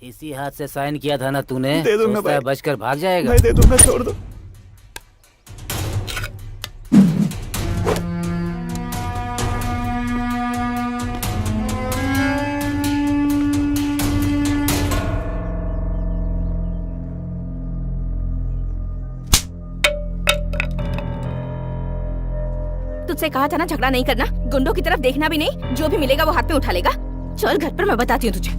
इसी हाथ से साइन किया था ना तूने? दे दूंगा सोचता है भाई। बचकर भाग जाएगा? मैं दे दूंगा, छोड़ दो। तुझसे कहा था ना झगड़ा नहीं करना, गुंडों की तरफ देखना भी नहीं, जो भी मिलेगा वो हाथ में उठा लेगा। चल घर पर, मैं बताती हूँ तुझे।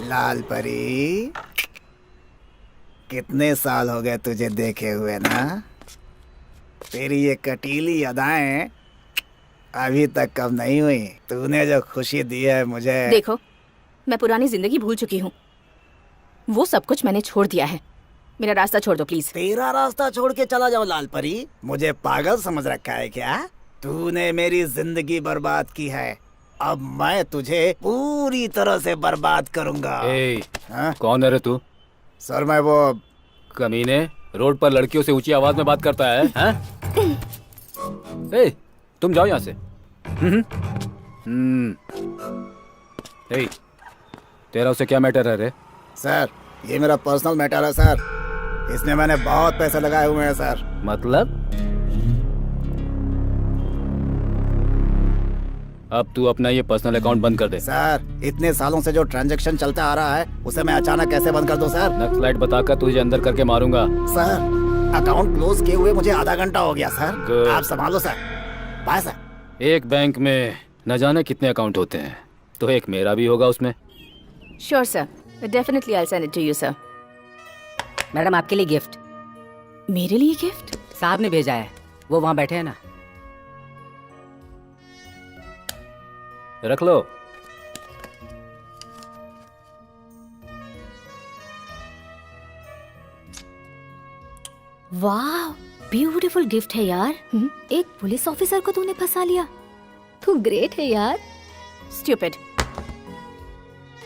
लाल परी, कितने साल हो गए तुझे देखे हुए ना? तेरी ये कटीली अदाएं अभी तक कम नहीं हुई। तूने जो खुशी दी है मुझे। देखो, मैं पुरानी जिंदगी भूल चुकी हूँ, वो सब कुछ मैंने छोड़ दिया है। मेरा रास्ता छोड़ दो प्लीज। तेरा रास्ता छोड़ के चला जाओ लाल परी? मुझे पागल समझ रखा है क्या? तूने मेरी जिंदगी बर्बाद की है, अब मैं तुझे पूरी तरह से बर्बाद करूंगा। हाँ? कौन है रे तू? सर मैं वो कमीने, रोड पर लड़कियों से ऊंची आवाज में बात करता है, हैं? तुम जाओ यहाँ से। तेरा उससे क्या मैटर है रे? सर ये मेरा पर्सनल मैटर है सर, इसमें मैंने बहुत पैसे लगाए हुए हैं सर। मतलब? अब तू अपना ये पर्सनल अकाउंट बंद कर दे। सर इतने सालों से जो ट्रांजैक्शन चलता आ रहा है उसे मैं अचानक कैसे बंद कर दूं सर? नक्सलाइट बताकर तुझे अंदर करके मारूंगा। सर अकाउंट क्लोज किए हुए मुझे आधा घंटा हो गया सर। Good. आप संभालो सर। Bye sir. एक बैंक में न जाने कितने अकाउंट होते हैं, तो एक मेरा भी होगा उसमें। Sure sir, definitely I will send it to you sir. Madam आपके लिए गिफ्ट मेरे लिए गिफ्ट? साहब ने भेजा है, वो वहाँ बैठे हैं ना। रख लो। वाह, ब्यूटीफुल गिफ्ट है यार। एक पुलिस ऑफिसर को तूने फंसा लिया। तू ग्रेट है यार। स्टूपिड।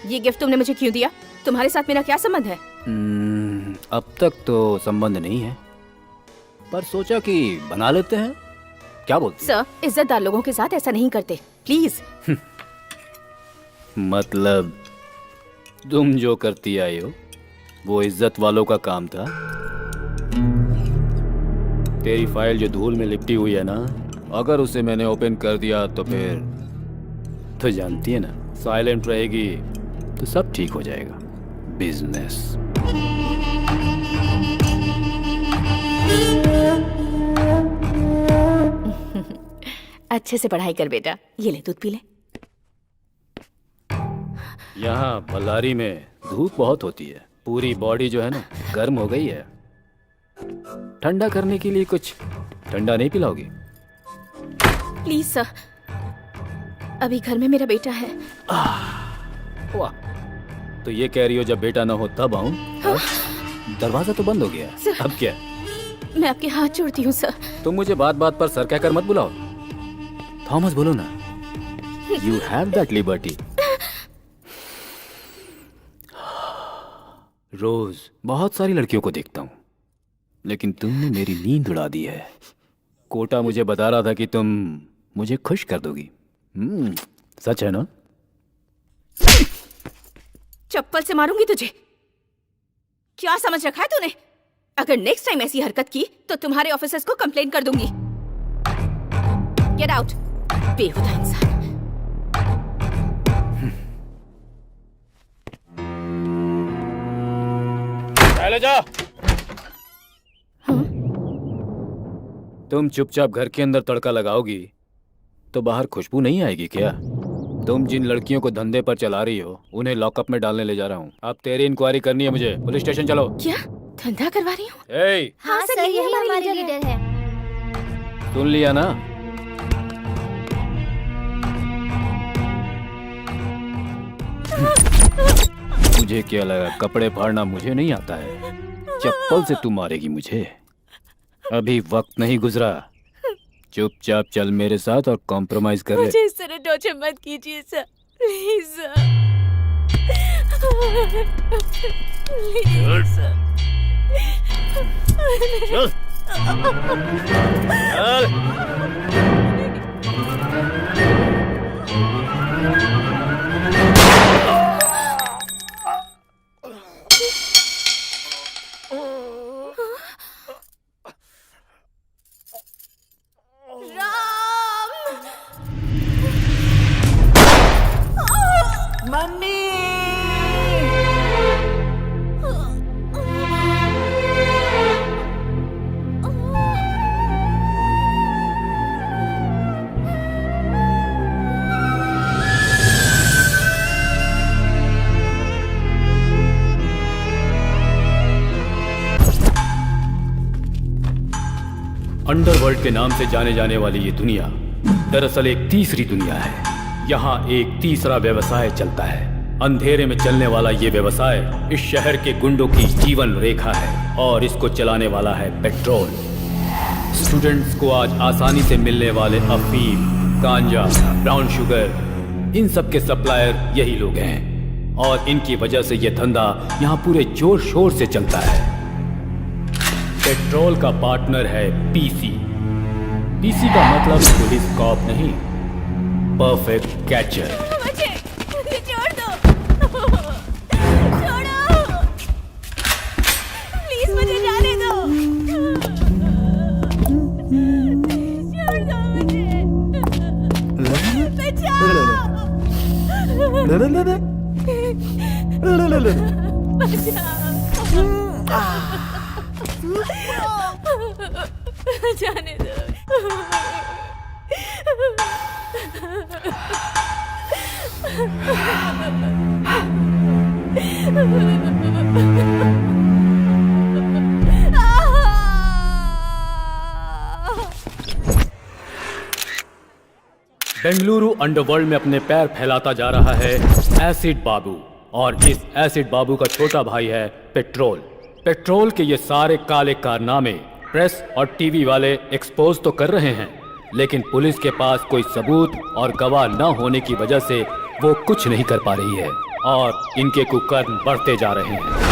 ये गिफ्ट तुमने मुझे क्यों दिया? तुम्हारे साथ मेरा क्या संबंध है? अब तक तो संबंध नहीं है, पर सोचा कि बना लेते हैं। क्या बोलते? सर, इज्जतदार लोगों के साथ ऐसा नहीं करते, प्लीज। मतलब तुम जो करती आई हो वो इज्जत वालों का काम था। तेरी फाइल जो धूल में लिपटी हुई है ना, अगर उसे मैंने ओपन कर दिया तो फिर तो जानती है ना, साइलेंट रहेगी तो सब ठीक हो जाएगा। बिजनेस। अच्छे से पढ़ाई कर बेटा। ये ले, दूध पी ले। यहाँ बल्लारी में धूप बहुत होती है, पूरी बॉडी जो है ना गर्म हो गई है। ठंडा करने के लिए कुछ ठंडा नहीं पिलाओगी? प्लीज सर, अभी घर में मेरा बेटा है। वाह, तो ये कह रही हो जब बेटा ना हो तब आऊं? दरवाजा तो बंद हो गया है। अब क्या? मैं आपके हाथ जोड़ती हूँ सर। तुम मुझे बात बात पर सर कहकर मत बुलाओ। थॉमस बोलो ना। You have that liberty. रोज बहुत सारी लड़कियों को देखता हूँ, लेकिन तुमने मेरी नींद उड़ा दी है। कोटा मुझे बता रहा था कि तुम मुझे खुश कर दोगी। सच है ना? चप्पल से मारूंगी तुझे। क्या समझ रखा है तूने? अगर नेक्स्ट टाइम ऐसी हरकत की तो तुम्हारे ऑफिसर्स को कंप्लेन कर दूंगी। गेट आउट, बेहुदा इंसान। ले जा। तुम चुपचाप घर के अंदर तड़का लगाओगी तो बाहर खुशबू नहीं आएगी क्या? तुम जिन लड़कियों को धंधे पर चला रही हो उन्हें लॉकअप में डालने ले जा रहा हूँ। अब तेरी इंक्वायरी करनी है मुझे। पुलिस स्टेशन चलो। क्या धंधा करवा रही हूँ? हाँ सर, यही हमारी लीडर है। सुन लिया ना? तुझे क्या लगा कपड़े फाड़ना मुझे नहीं आता है? चप्पल से तू मारेगी मुझे? अभी वक्त नहीं गुजरा। चुपचाप चल मेरे साथ और कॉम्प्रोमाइज कर ले। मुझे इस तरह टॉर्चर मत कीजिए sir, please sir, please sir. चल। अंडरवर्ल्ड के नाम से जाने जाने वाली ये दुनिया दरअसल एक तीसरी दुनिया है। यहाँ एक तीसरा व्यवसाय चलता है। अंधेरे में चलने वाला ये व्यवसाय इस शहर के गुंडों की जीवन रेखा है और इसको चलाने वाला है पेट्रोल। स्टूडेंट्स को आज आसानी से मिलने वाले अफीम, गांजा, ब्राउन शुगर, इन सब के सप्लायर यही लोग हैं और इनकी वजह से ये धंधा यहाँ पूरे जोर शोर से चलता है। पेट्रोल का पार्टनर है पीसी। पीसी का मतलब पुलिस कॉप नहीं, परफेक्ट कैचर। मुझे छोड़ दो, छोड़ो, प्लीज मुझे जाने दो, छोड़ दो मुझे, बचाओ, जाने दो। बेंगलुरु अंडरवर्ल्ड में अपने पैर फैलाता जा रहा है एसिड बाबू, और इस एसिड बाबू का छोटा भाई है पेट्रोल। पेट्रोल के ये सारे काले कारनामे प्रेस और टीवी वाले एक्सपोज तो कर रहे हैं, लेकिन पुलिस के पास कोई सबूत और गवाह न होने की वजह से वो कुछ नहीं कर पा रही है और इनके कुकर्म बढ़ते जा रहे हैं।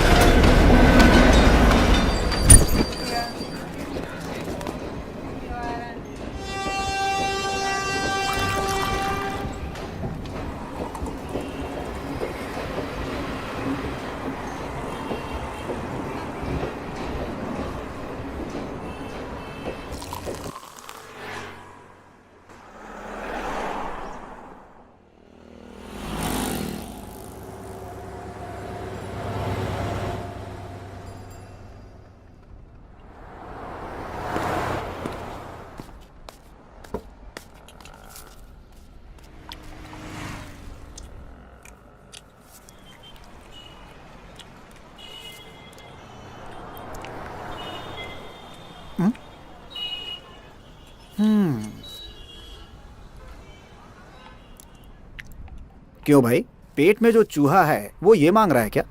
क्यों भाई, पेट में जो चूहा है वो ये मांग रहा है क्या?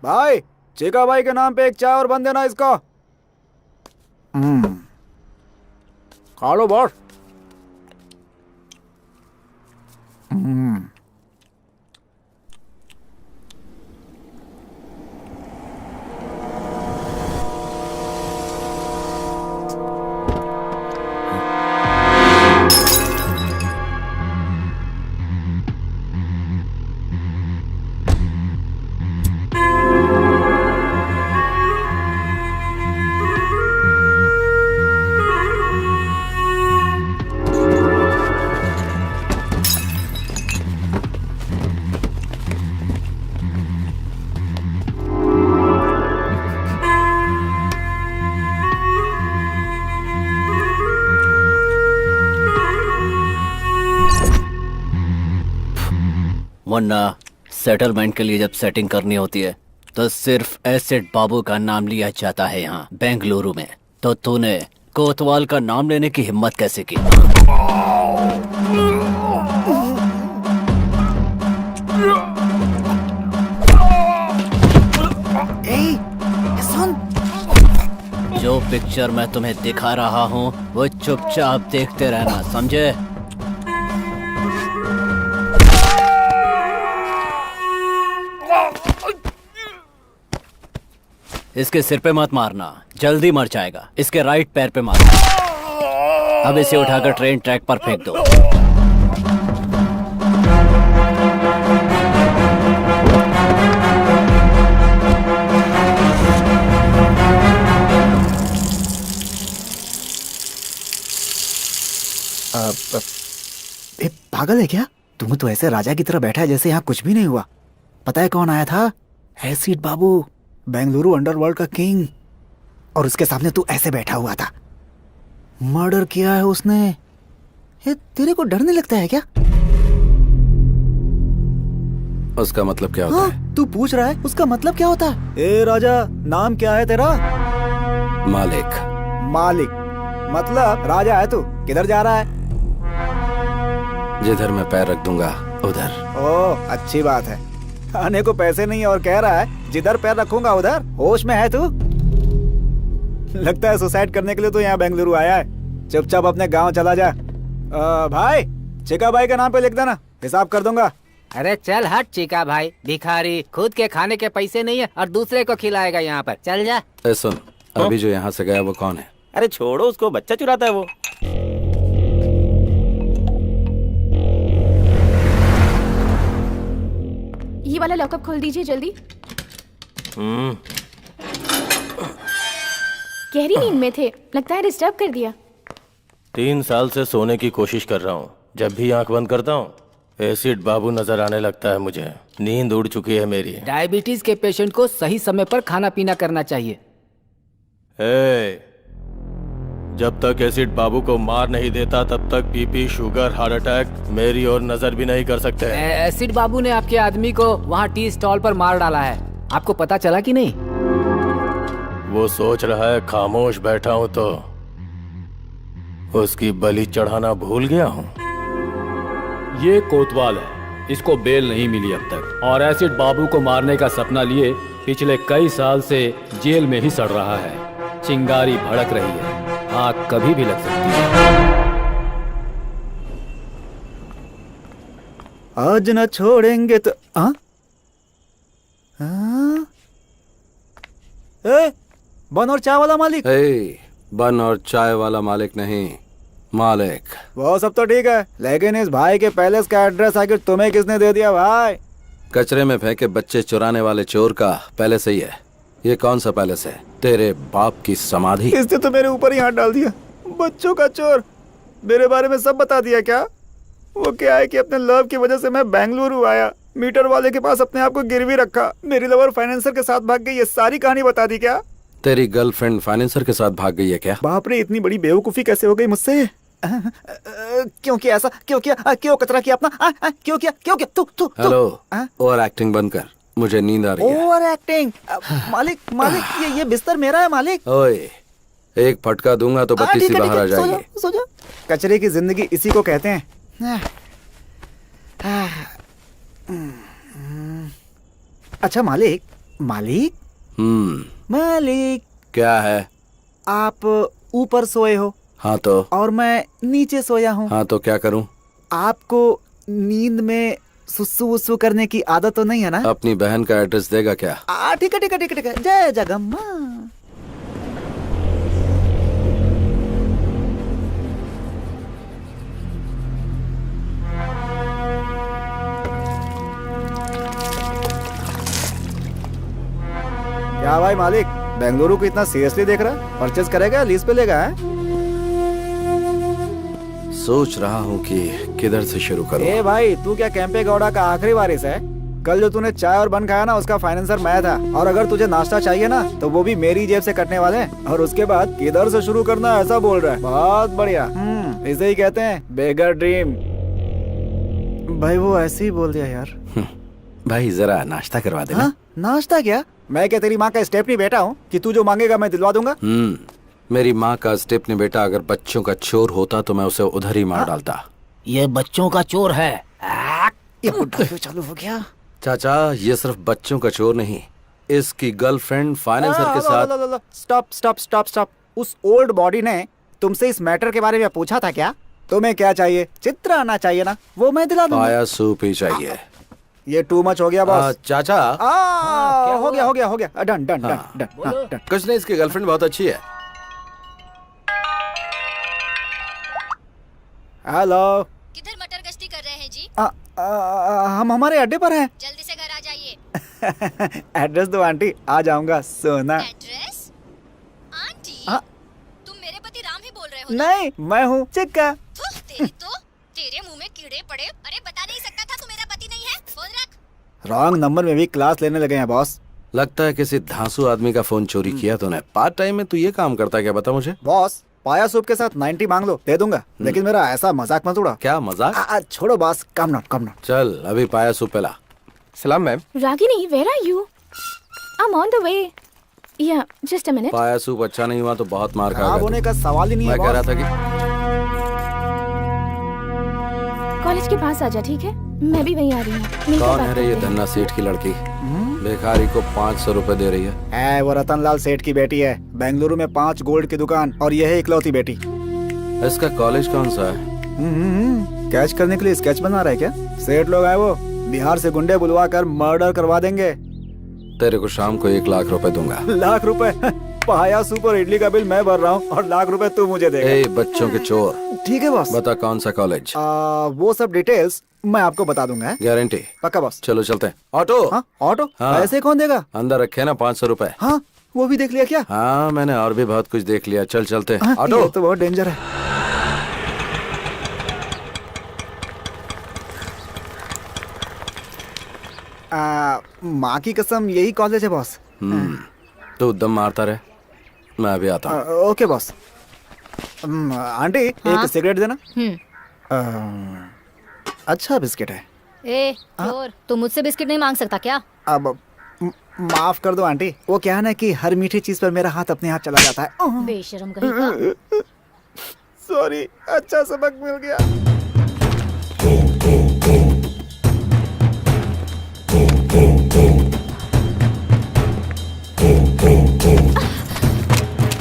भाई, चेका भाई के नाम पे एक चाय और बन देना इसको। खा लो बॉस। वरना सेटलमेंट के लिए जब सेटिंग करनी होती है तो सिर्फ एसिड बाबू का नाम लिया जाता है यहाँ बेंगलुरु में। तो तूने कोतवाल का नाम लेने की हिम्मत कैसे की? पिक्चर मैं तुम्हें दिखा रहा हूँ वो चुपचाप देखते रहना, समझे? इसके सिर पे मत मारना, जल्दी मर जाएगा। इसके राइट पैर पे मारना। अब इसे उठाकर ट्रेन ट्रैक पर फेंक दो। पागल है क्या? तुम तो ऐसे राजा की तरह बैठा है जैसे यहाँ कुछ भी नहीं हुआ। पता है कौन आया था? एसिड बाबू, बेंगलुरु अंडरवर्ल्ड का किंग। और उसके सामने तू ऐसे बैठा हुआ था। मर्डर किया है उसने। ये तेरे को डर नहीं लगता है क्या? उसका मतलब क्या होता है? तू पूछ रहा है उसका मतलब क्या होता है? ए राजा, नाम क्या है तेरा? मालिक। मालिक मतलब राजा है तू। किधर जा रहा है? जिधर मैं पैर रख दूंगा उधर। ओह, अच्छी बात है। आने को पैसे नहीं और कह रहा है जिधर पैर रखूंगा उधर। होश में है तू? लगता है सुसाइड करने के लिए तो यहाँ बेंगलुरु आया है। चुपचाप अपने गांव चला जा। भाई, चिका भाई के नाम पे लिख देना, हिसाब कर दूंगा। अरे चल हट चिका भाई, भिखारी, खुद के खाने के पैसे नहीं है और दूसरे को खिलाएगा यहाँ पर। चल जा। सुन, अभी जो यहाँ से गया वो कौन है? अरे छोड़ो उसको, बच्चा चुराता है वो। ये वाला लॉकअप खोल दीजिए जल्दी। गहरी नींद में थे, लगता है डिस्टर्ब कर दिया। 3 साल से सोने की कोशिश कर रहा हूँ। जब भी आंख बंद करता हूँ एसिड बाबू नजर आने लगता है मुझे। नींद उड़ चुकी है मेरी। डायबिटीज के पेशेंट को सही समय पर खाना पीना करना चाहिए। जब तक एसिड बाबू को मार नहीं देता तब तक बीपी, शुगर, हार्ट अटैक मेरी और नजर भी नहीं कर सकते। एसिड बाबू ने आपके आदमी को वहाँ टी स्टॉल पर मार डाला है। आपको पता चला कि नहीं? वो सोच रहा है खामोश बैठा हूँ तो उसकी बलि चढ़ाना भूल गया हूँ। ये कोतवाल है, इसको बेल नहीं मिली अब तक और एसिड बाबू को मारने का सपना लिए पिछले कई साल से जेल में ही सड़ रहा है। चिंगारी भड़क रही है, आग कभी भी लग सकती है। आज न छोड़ेंगे तो बन और चाय वाला मालिक। बन और चाय वाला मालिक नहीं, मालिक। वो सब तो ठीक है, लेकिन इस भाई के पैलेस का एड्रेस आखिर तुम्हें किसने दे दिया भाई? कचरे में फेंके बच्चे चुराने वाले चोर का पैलेस ही है। ये कौन सा पैलेस है? तेरे बाप की समाधि। इसने तो मेरे ऊपर ही हाथ डाल दिया। बच्चों का चोर, मेरे बारे में सब बता दिया क्या? वो क्या है कि अपने लव की वजह से मैं बेंगलुरु आया, मीटर वाले के पास अपने आप को गिरवी रखा, मेरी लवर फाइनेंसर के साथ भाग गई, ये सारी कहानी बता दी क्या? तेरी गर्लफ्रेंड फाइनेंसर के साथ भाग गई है क्या? बाप रे, इतनी बड़ी बेवकूफी कैसे हो गई मुझसे? क्यों किया ऐसा? क्यों किया? क्यों कचरा किया अपना? क्यों किया? तू हेलो, ओवर एक्टिंग बंद कर, मुझे नींद आ रही है। Over acting? मालिक ये बिस्तर मेरा है मालिक। ओए, एक फटका दूंगा तो बत्ती सी बाहर आ जाएगी। सो जा। कचरे की जिंदगी इसी को कहते हैं। अच्छा मालिक, मालिक क्या है? आप ऊपर सोए हो? हाँ तो? और मैं नीचे सोया हूँ। हाँ तो क्या करूँ? आपको नींद में सुसु वुसु करने की आदत तो नहीं है ना? अपनी बहन का एड्रेस देगा क्या? ठीक है। जय जगम्मा। क्या भाई मालिक, बेंगलुरु को इतना सीरियसली देख रहा? परचेज करेगा, लीज पे लेगा? सोच रहा हूँ कि किधर से शुरू करूँ। ए भाई, तू क्या कैंपे गौड़ा का आखिरी वारिस है? कल जो तूने चाय और बन खाया ना, उसका फाइनेंसर मैं था। और अगर तुझे नाश्ता चाहिए ना तो वो भी मेरी जेब से कटने वाले हैं। और उसके बाद किधर से शुरू करना ऐसा बोल रहा है। बहुत बढ़िया। इसे ही कहते हैं बेगर ड्रीम। भाई वो ऐसे ही बोल दिया यार। भाई जरा नाश्ता करवा देना। नाश्ता क्या? मैं क्या तेरी माँ का स्टेपनी बेटा हूँ कि तू जो मांगेगा मैं दिलवा दूंगा? मेरी माँ का स्टेपनी बेटा अगर बच्चों का चोर होता तो मैं उसे उधर ही मार डालता। ये बच्चों का चोर है। ये बुड्ढा क्यों चालू हो गया? चाचा, ये सिर्फ बच्चों का चोर नहीं, इसकी गर्लफ्रेंड फाइनेंसर के साथ। स्टॉप। उस ओल्ड बॉडी ने तुमसे इस मैटर के बारे में पूछा था क्या? तुम्हें क्या चाहिए? चित्र आना चाहिए ना, वो मैं दिला दूंगा। पाया सूप ही चाहिए। ये टू मच हो गया बॉस। चाचा हो गया डन डन डन डन। कुछ नहीं, इसकी गर्लफ्रेंड बहुत अच्छी है। हेलो, किधर मटर गश्ती कर रहे हैं जी? हम हमारे अड्डे पर हैं। जल्दी से घर आ जाइए। एड्रेस दो आंटी, आ जाऊंगा। सोना। एड्रेस? आंटी, हाँ। तुम मेरे पति राम ही बोल रहे हो? नहीं, मैं हूँ चिक्का। तेरे मुंह में कीड़े पड़े। अरे बता नहीं सकता था तू मेरा पति नहीं है? फोन रख। रॉन्ग नंबर में भी क्लास लेने लगे हैं बॉस। लगता है किसी धांसू आदमी का फोन चोरी किया तूने। पार्ट टाइम में तू ये काम करता है क्या, बता मुझे। बॉस, पाया सूप के साथ 90 मांग लो, दे दूंगा, लेकिन मेरा ऐसा मजाक मत उड़ा। क्या मजाक? छोड़ो बॉस, कम नॉट। चल अभी पाया सूप पिला। सलाम ma'am. Ragini, where are you? I'm on the way. Yeah, just a minute. पाया सूप अच्छा नहीं हुआ तो बहुत मार खराब खाएगा होने तू। का सवाल ही नहीं है मैं कह रहा बॉस। था कि कॉलेज के पास आ जा, ठीक है? मैं भी वहीं आ रही हूँ। मिलकर कौन बात है रे ये करते हैं। धन्ना सेठ की लड़की? भिखारी को 500 रुपए दे रही है। वो रतनलाल सेठ की बेटी है। बेंगलुरु में 5 गोल्ड की दुकान, और यह है इकलौती बेटी। इसका कॉलेज कौन सा है? कैच करने के लिए स्केच बना रहा है क्या? सेठ लोग आए वो, बिहार से गुंडे बुलवा कर मर्डर करवा देंगे। तेरे को शाम को 1 लाख रुपए दूंगा। लाख रुपए? पाया सूप और इडली का बिल मैं भर रहा हूँ, और लाख रुपए तू मुझे देगा। ए बच्चों के चोर, ठीक है बॉस। बता कौन सा कॉलेज? वो सब डिटेल्स मैं आपको बता दूंगा। गारंटी? पक्का बॉस। चलो चलते हैं। ऑटो? हाँ, ऑटो? हाँ। ऐसे कौन देगा? अंदर रखे ना 500 रुपए। हाँ, वो भी देख लिया क्या? हाँ मैंने और भी बहुत कुछ देख लिया। चल चलते हैं। हाँ, ऑटो? ये तो बहुत डेंजर है। माँ की कसम, यही कॉलेज है बॉस। तू दम मारता रहे, मैं अभी आता हूँ। Okay boss. आंटी, एक सिगरेट देना। अच्छा बिस्किट है। ए, चोर, तू मुझसे बिस्किट नहीं मांग सकता क्या? अब माफ कर दो आंटी, वो क्या है ना कि हर मीठी चीज पर मेरा हाथ अपने हाथ चला जाता है। बेशरम कहीं का। सॉरी, अच्छा सबक मिल गया।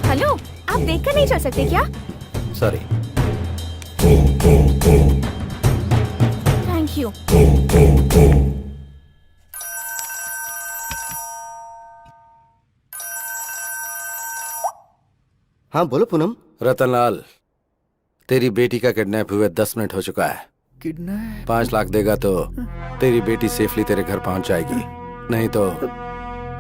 हेलो, आप देखकर नहीं चल सकते क्या? सॉरी। Thank you. हाँ बोलो पूनम। रतनलाल, तेरी बेटी का किडनैप हुए 10 मिनट हो चुका है। किडनैप? 5 लाख देगा तो तेरी बेटी सेफली तेरे घर पहुंच जाएगी, नहीं तो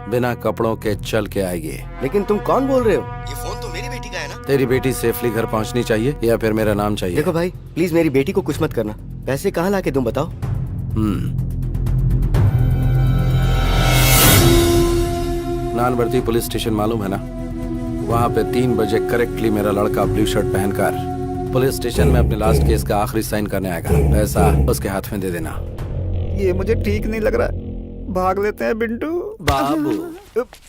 बिना कपड़ों के चल के आएगी। लेकिन तुम कौन बोल रहे हो? ये फोन तो मेरी बेटी का है ना? तेरी बेटी सेफली घर पहुंचनी चाहिए या फिर मेरा नाम चाहिए? देखो भाई, प्लीज मेरी बेटी को कुछ मत करना। पैसे कहाँ लाके दूं बताओ? नानबर्ती पुलिस स्टेशन मालूम है ना? वहाँ पे 3 बजे करेक्टली मेरा लड़का ब्लू शर्ट पहनकर पुलिस स्टेशन में अपने लास्ट केस का आखिरी साइन करने आएगा। पैसा उसके हाथ में दे देना। ये मुझे ठीक नहीं लग रहा है। भाग लेते हैं बिंटू। बाबू,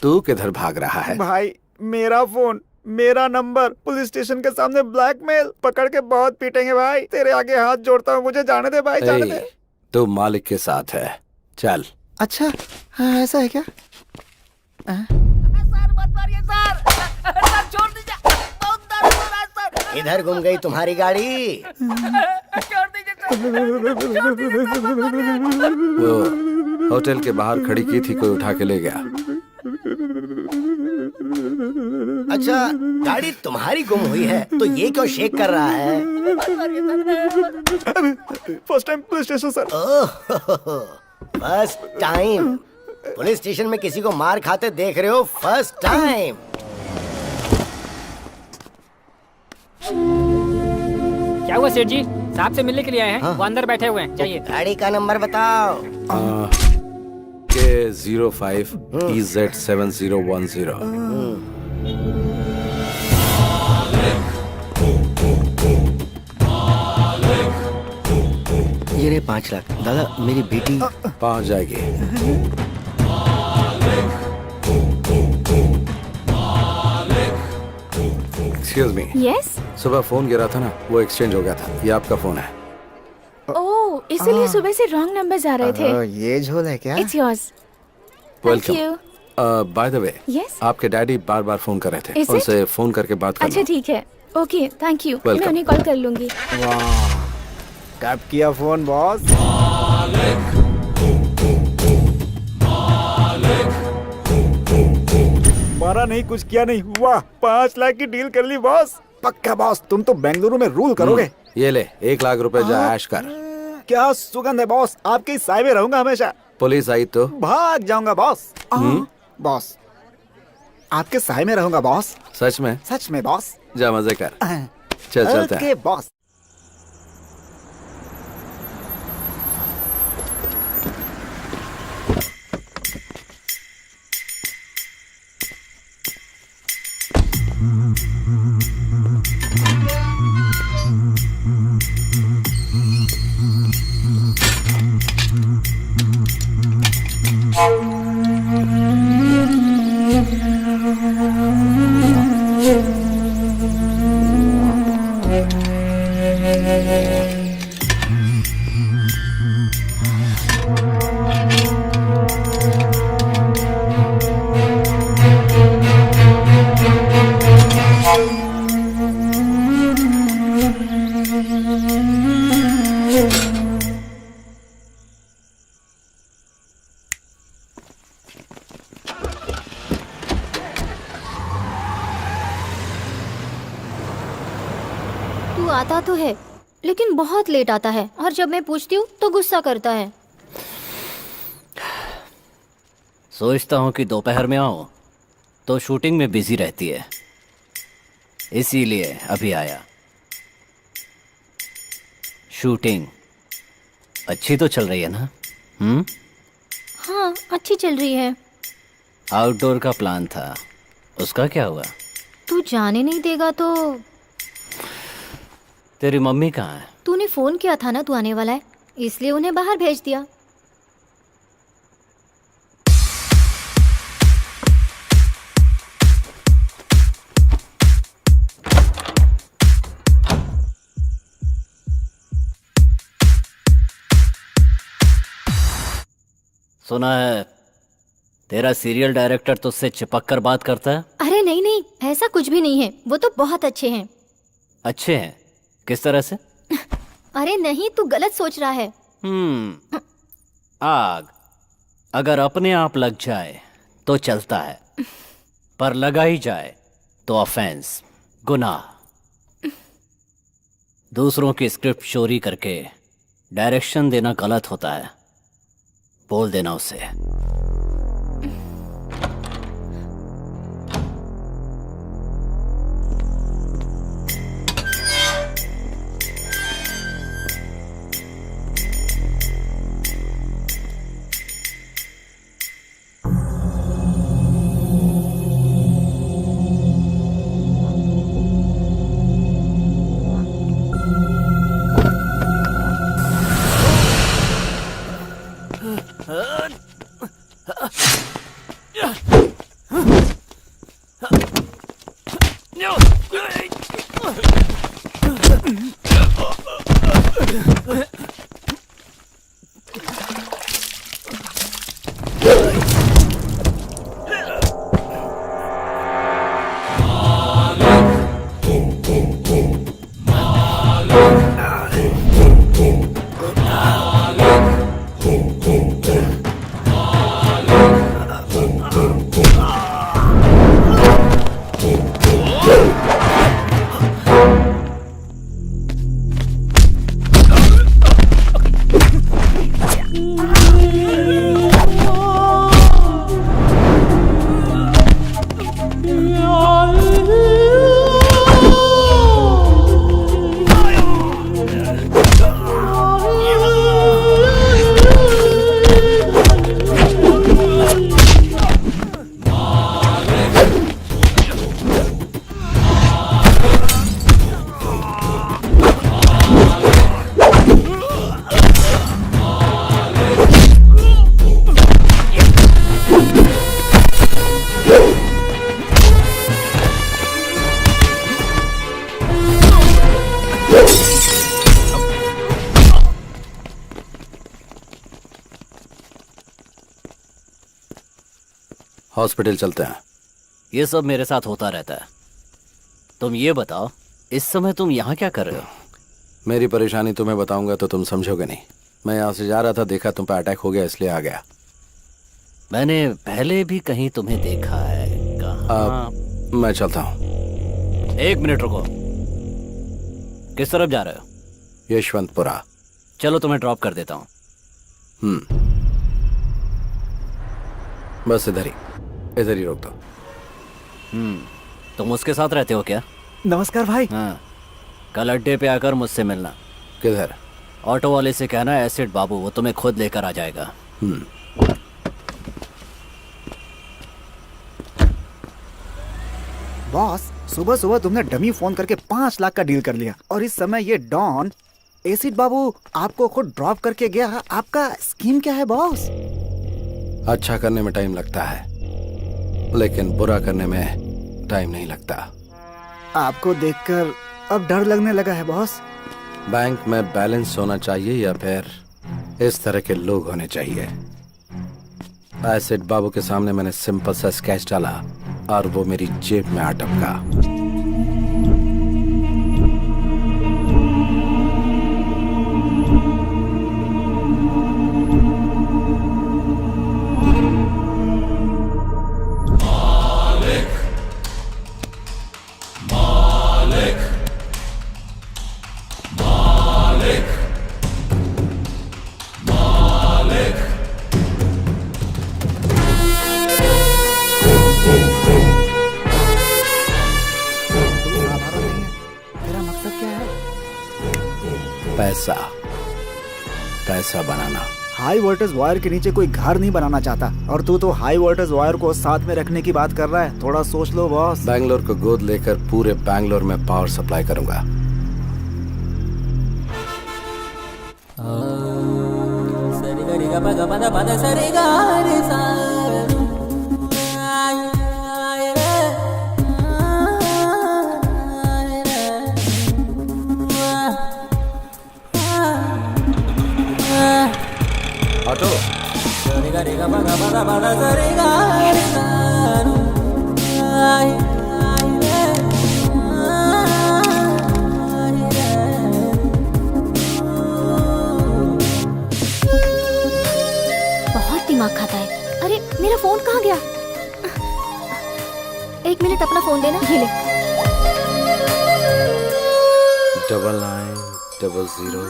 तू किधर भाग रहा है? भाई, मेरा फोन, मेरा नंबर, पुलिस स्टेशन के सामने ब्लैकमेल, पकड़ के बहुत पीटेंगे भाई। तेरे आगे हाथ जोड़ता हूँ, मुझे जाने दे भाई, जाने दे। तू मालिक के साथ है, चल। अच्छा, हाँ, ऐसा है क्या? इधर घूम गई तुम्हारी गाड़ी। वो होटल के बाहर खड़ी की थी, कोई उठा के ले गया। अच्छा, गाड़ी तुम्हारी गुम हुई है तो ये क्यों शेक कर रहा है? First time police station sir. First time police station में किसी को मार खाते देख रहे हो? First time. क्या हुआ सेठ जी? साहब से मिलने के लिए आए हैं। वो अंदर बैठे हुए हैं, जाइए। गाड़ी का नंबर बताओ। K05 EZ7010। ये रहे 5 लाख। दादा, मेरी बेटी पहुंच जाएगी। Excuse me. यस। सुबह फोन गिरा था ना, वो एक्सचेंज हो गया था। ये आपका फोन है। ओह, इसीलिए सुबह से रॉन्ग नंबर्स आ रहे थे। ये झोल है क्या? It's yours. Thank welcome. You. By the way, Yes? आपके डैडी बार बार फोन कर रहे थे, Is it? उनसे फोन करके बात करना। अच्छा ठीक है, ओके थैंक यू, मैं Welcome. उन्हें कॉल कर लूंगी। वाह, कब किया फोन बॉस? मारा नहीं, कुछ किया नहीं। वाह, 5 लाख की डील कर ली बॉस। पक्का बॉस, तुम तो बेंगलुरु में रूल करोगे। ये ले 1 लाख रुपए जा ऐश कर। क्या सुगंध है बॉस, आपके साय में रहूंगा हमेशा। पुलिस आई तो भाग जाऊंगा बॉस। बॉस, आपके साय में रहूंगा बॉस। सच में? सच में बॉस। जा मजे कर। चल चलते हैं। Okay boss. तू आता तो है लेकिन बहुत लेट आता है, और जब मैं पूछती हूँ तो गुस्सा करता है। सोचता हूँ कि दोपहर में आऊँ तो शूटिंग में बिजी रहती है, इसीलिए अभी आया। शूटिंग अच्छी तो चल रही है ना? हाँ, अच्छी चल रही है। आउटडोर का प्लान था, उसका क्या हुआ? तू जाने नहीं देगा तो? तेरी मम्मी कहाँ है? तूने फोन किया था ना तू आने वाला है, इसलिए उन्हें बाहर भेज दिया। सुना है तेरा सीरियल डायरेक्टर तुझसे चिपक कर बात करता है? अरे नहीं नहीं, ऐसा कुछ भी नहीं है, वो तो बहुत अच्छे हैं। अच्छे हैं? किस तरह से? अरे नहीं, तू गलत सोच रहा है। आग अगर अपने आप लग जाए तो चलता है, पर लगा ही जाए तो ऑफेंस, गुनाह। दूसरों की स्क्रिप्ट चोरी करके डायरेक्शन देना गलत होता है, बोल देना उसे। हॉस्पिटल चलते हैं। ये सब मेरे साथ होता रहता है। तुम ये बताओ, इस समय तुम यहाँ क्या कर रहे हो? मेरी परेशानी तुम्हें बताऊंगा तो तुम समझोगे नहीं। मैं यहाँ से जा रहा था, देखा तुम पे अटैक हो गया, इसलिए आ गया। मैंने पहले भी कहीं तुम्हें देखा है। कहाँ? मैं चलता हूँ। 1 मिनट रुको। किस तरफ जा रहे हो? यशवंतपुरा। चलो तुम्हें ड्रॉप कर देता हूँ। बस इधर ही रोक दो। तुम उसके साथ रहते हो क्या? नमस्कार भाई। हाँ, कल अड्डे पे आकर मुझसे मिलना। किधर? ऑटो वाले से कहना एसिड बाबू, वो तुम्हें खुद लेकर आ जाएगा। बॉस, सुबह सुबह तुमने डमी फोन करके 5 लाख का डील कर लिया और इस समय ये डॉन एसिड बाबू आपको खुद ड्रॉप करके गया। आपका स्कीम क्या है बॉस? अच्छा करने में टाइम लगता है, लेकिन बुरा करने में टाइम नहीं लगता। आपको देखकर अब डर लगने लगा है बॉस। बैंक में बैलेंस होना चाहिए या फिर इस तरह के लोग होने चाहिए? एसिड बाबू के सामने मैंने सिंपल सा स्केच डाला और वो मेरी जेब में आ टपका। तेरा मकसद क्या है? पैसा बनाना। हाई वोल्टेज वायर के नीचे कोई घर नहीं बनाना चाहता और तू तो हाई वोल्टेज वायर को साथ में रखने की बात कर रहा है। थोड़ा सोच लो बॉस। बैंगलोर को गोद लेकर पूरे बैंगलोर में पावर सप्लाई करूंगा। ऑटो। बहुत दिमाग खाता है। अरे मेरा फोन कहाँ गया? 1 मिनट अपना फोन देना। ये ले। 9900।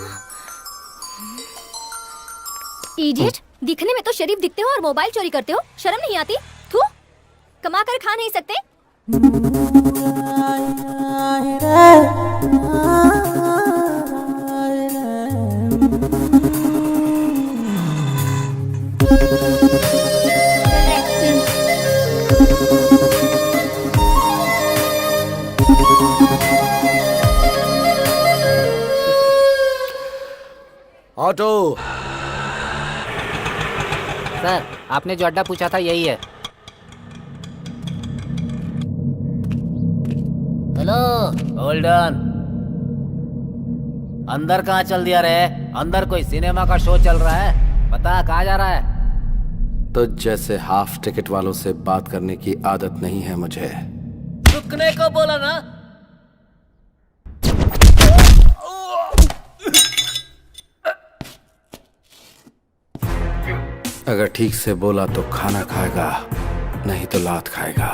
इडियट, दिखने में तो शरीफ दिखते हो और मोबाइल चोरी करते हो। शर्म नहीं आती? थू, कमा कर खा नहीं सकते? ऑटो। सर, आपने जो अड्डा पूछा था यही है। Hello, hold on. अंदर कहाँ चल दिया रे? अंदर कोई सिनेमा का शो चल रहा है। बता कहाँ जा रहा है? तो जैसे हाफ टिकट वालों से बात करने की आदत नहीं है मुझे। रुकने को बोला ना। अगर ठीक से बोला तो खाना खाएगा, नहीं तो लात खाएगा।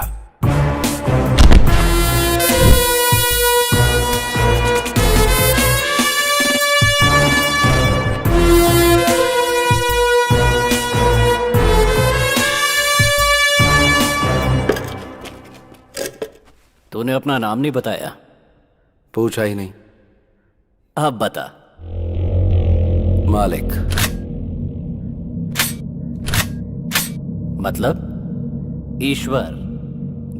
तूने अपना नाम नहीं बताया। पूछा ही नहीं। अब बता। मालिक। मतलब ईश्वर,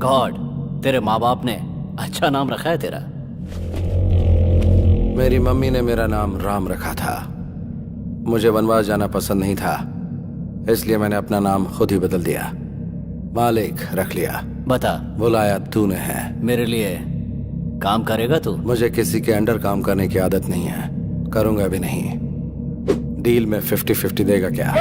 गॉड। तेरे माँ बाप ने अच्छा नाम रखा है तेरा। मेरी मम्मी ने मेरा नाम राम रखा था। मुझे वनवास जाना पसंद नहीं था, इसलिए मैंने अपना नाम खुद ही बदल दिया। मालिक रख लिया। बता। बुलाया तूने है। मेरे लिए काम करेगा तू? मुझे किसी के अंडर काम करने की आदत नहीं है, करूंगा भी नहीं। डील में 50-50 देगा क्या?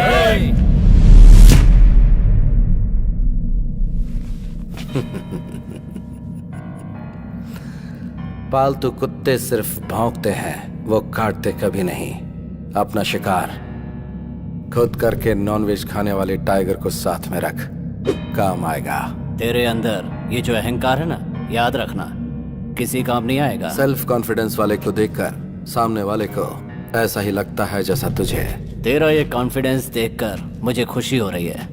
पालतू कुत्ते सिर्फ भौंकते हैं, वो काटते कभी नहीं। अपना शिकार खुद करके नॉनवेज खाने वाले टाइगर को साथ में रख, काम आएगा। तेरे अंदर ये जो अहंकार है ना, याद रखना किसी काम नहीं आएगा। सेल्फ कॉन्फिडेंस वाले को देखकर सामने वाले को ऐसा ही लगता है जैसा तुझे। तेरा ये कॉन्फिडेंस देखकर मुझे खुशी हो रही है।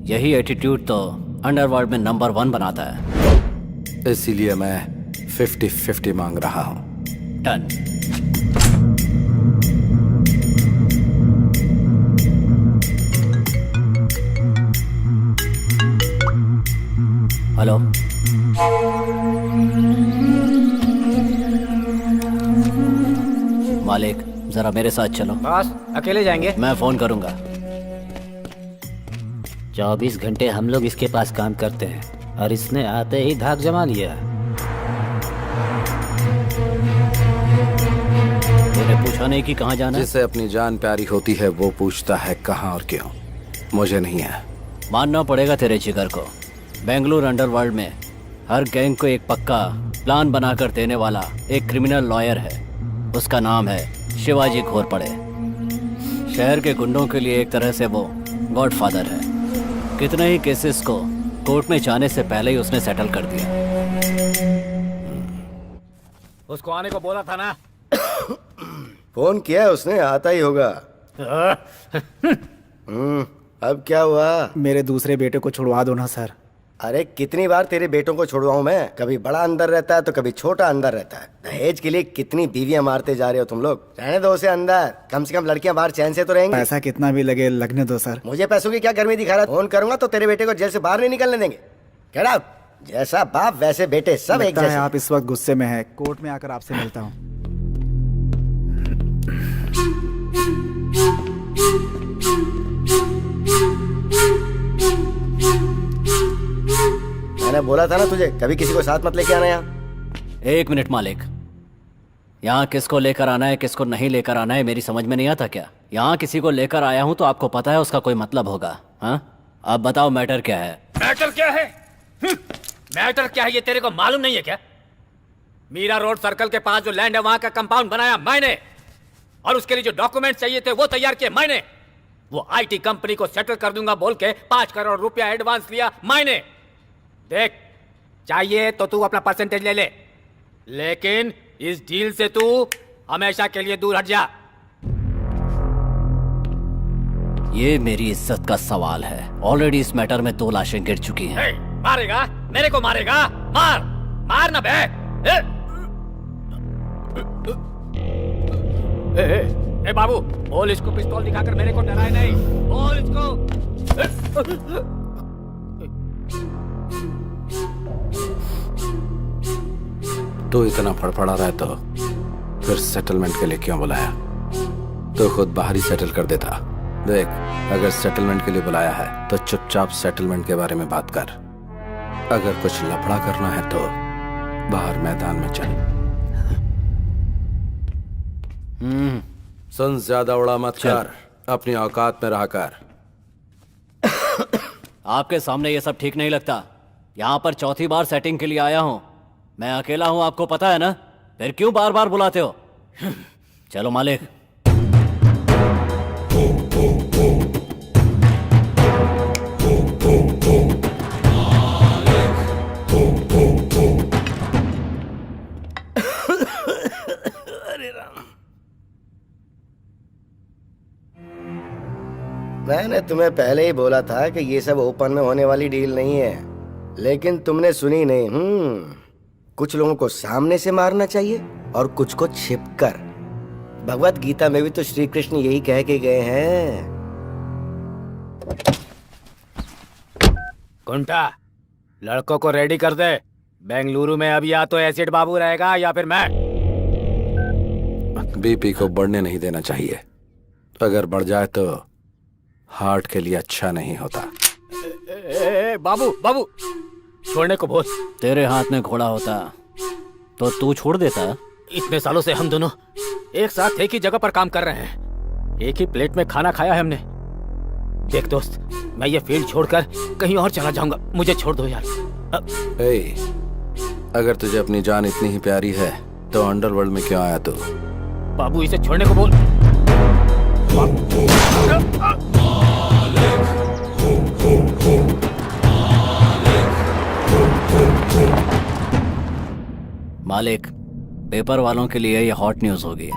यही एटीट्यूड तो अंडरवर्ल्ड में नंबर 1 बनाता है। इसीलिए मैं 50-50 मांग रहा हूँ। डन। हेलो, मालिक जरा मेरे साथ चलो। बॉस अकेले जाएंगे? मैं फोन करूंगा। 24 घंटे हम लोग इसके पास काम करते हैं और इसने आते ही धाक जमा लिया। तूने पूछा नहीं कि कहाँ जाना है? जिसे अपनी जान प्यारी होती है वो पूछता है कहाँ और क्यों। मुझे नहीं है। मानना पड़ेगा तेरे जिगर को। बेंगलुरु अंडरवर्ल्ड में हर गैंग को एक पक्का प्लान बनाकर देने वाला एक क्रिमिनल लॉयर है। उसका नाम है शिवाजी घोरपड़े। शहर के गुंडों के लिए एक तरह से वो गॉडफादर है। कितने ही केसेस को कोर्ट में जाने से पहले ही उसने सेटल कर दिया। उसको आने को बोला था ना। फोन किया है उसने, आता ही होगा। अब क्या हुआ? मेरे दूसरे बेटे को छुड़वा दो ना सर। अरे कितनी बार तेरे बेटों को छुड़वाऊं मैं? कभी बड़ा अंदर रहता है तो कभी छोटा अंदर रहता है। दहेज के लिए कितनी बीवियां मारते जा रहे हो तुम लोग। रहने दो उसे अंदर, कम से कम लड़कियां बाहर चैन से तो रहेंगी। पैसा कितना भी लगे लगने दो सर। मुझे पैसों की क्या गर्मी दिखा रहा है? फोन करूंगा तो तेरे बेटे को जेल से बाहर नहीं निकलने देंगे। Get out. जैसा बाप वैसे बेटे, सब एक लगता है जैसे। आप इस वक्त गुस्से में हैं। कोर्ट में आकर आपसे मिलता हूँ। मैंने बोला था ना तुझे, कभी किसी को साथ मत लेके आना यहाँ। 1 मिनट मालिक, यहाँ किसको लेकर आना है किसको नहीं लेकर आना है मेरी समझ में नहीं आता क्या? यहाँ किसी को लेकर आया हूँ तो आपको पता है उसका कोई मतलब होगा। हाँ, आप बताओ मैटर क्या है? मैटर क्या है? मैटर क्या है ये तेरे को मालूम नहीं है क्या? मीरा रोड सर्कल के पास जो लैंड है वहां का कंपाउंड बनाया मैंने, और उसके लिए जो डॉक्यूमेंट चाहिए थे वो तैयार किए मैंने। वो आईटी कंपनी को सेटल कर दूंगा बोल के 5 करोड़ रुपया एडवांस लिया मैंने। देख, चाहिए तो तू अपना परसेंटेज ले ले, लेकिन इस डील से तू हमेशा के लिए दूर हट जा। ये मेरी इज्जत का सवाल है। ऑलरेडी इस मैटर में 2 लाशें गिर चुकी हैं। मारेगा? मेरे को मारेगा? मार मार ना बे। ए बाबू, बोल इसको पिस्तौल दिखाकर मेरे को डराए नहीं। बोल इसको। तू इतना फड़फड़ा रहा है तो फिर सेटलमेंट के लिए क्यों बुलाया? तो खुद बाहर ही सेटल कर देता। देख, अगर सेटलमेंट के लिए बुलाया है तो चुपचाप सेटलमेंट के बारे में बात कर। अगर कुछ लफड़ा करना है तो बाहर मैदान में चल। सुन, ज्यादा उड़ा मत कर, अपनी औकात में रहा कर। आपके सामने ये सब ठीक नहीं लगता। यहाँ पर 4थी बार सेटिंग के लिए आया हूँ। मैं अकेला हूँ, आपको पता है ना? फिर क्यों बार बार बुलाते हो? चलो मालिक। मैंने तुम्हें पहले ही बोला था कि ये सब ओपन में होने वाली डील नहीं है, लेकिन तुमने सुनी नहीं। कुछ लोगों को सामने से मारना चाहिए और कुछ को छिपकर। भगवत गीता में भी तो श्री कृष्ण यही कह के गए हैं। कुंटा, लड़कों को रेडी कर दे। बेंगलुरु में अब या तो एसिड बाबू रहेगा या फिर मैं। बीपी को बढ़ने नहीं देना चाहिए। अगर बढ़ जाए तो हार्ट के लिए अच्छा नहीं होता। बाबू बाबू, छोड़ने को बोल। तेरे हाथ में घोड़ा होता तो तू छोड़ देता। इतने सालों से हम दोनों एक साथ एक ही जगह पर काम कर रहे हैं, एक ही प्लेट में खाना खाया है हमने। देख दोस्त, मैं ये फील्ड छोड़कर कहीं और चला जाऊंगा, मुझे छोड़ दो यार। ए, अगर तुझे अपनी जान इतनी ही प्यारी है तो अंडरवर्ल्ड में क्यों आया तू? बाबू इसे छोड़ने को बोल। मालिक, पेपर वालों के लिए ये हॉट न्यूज होगी।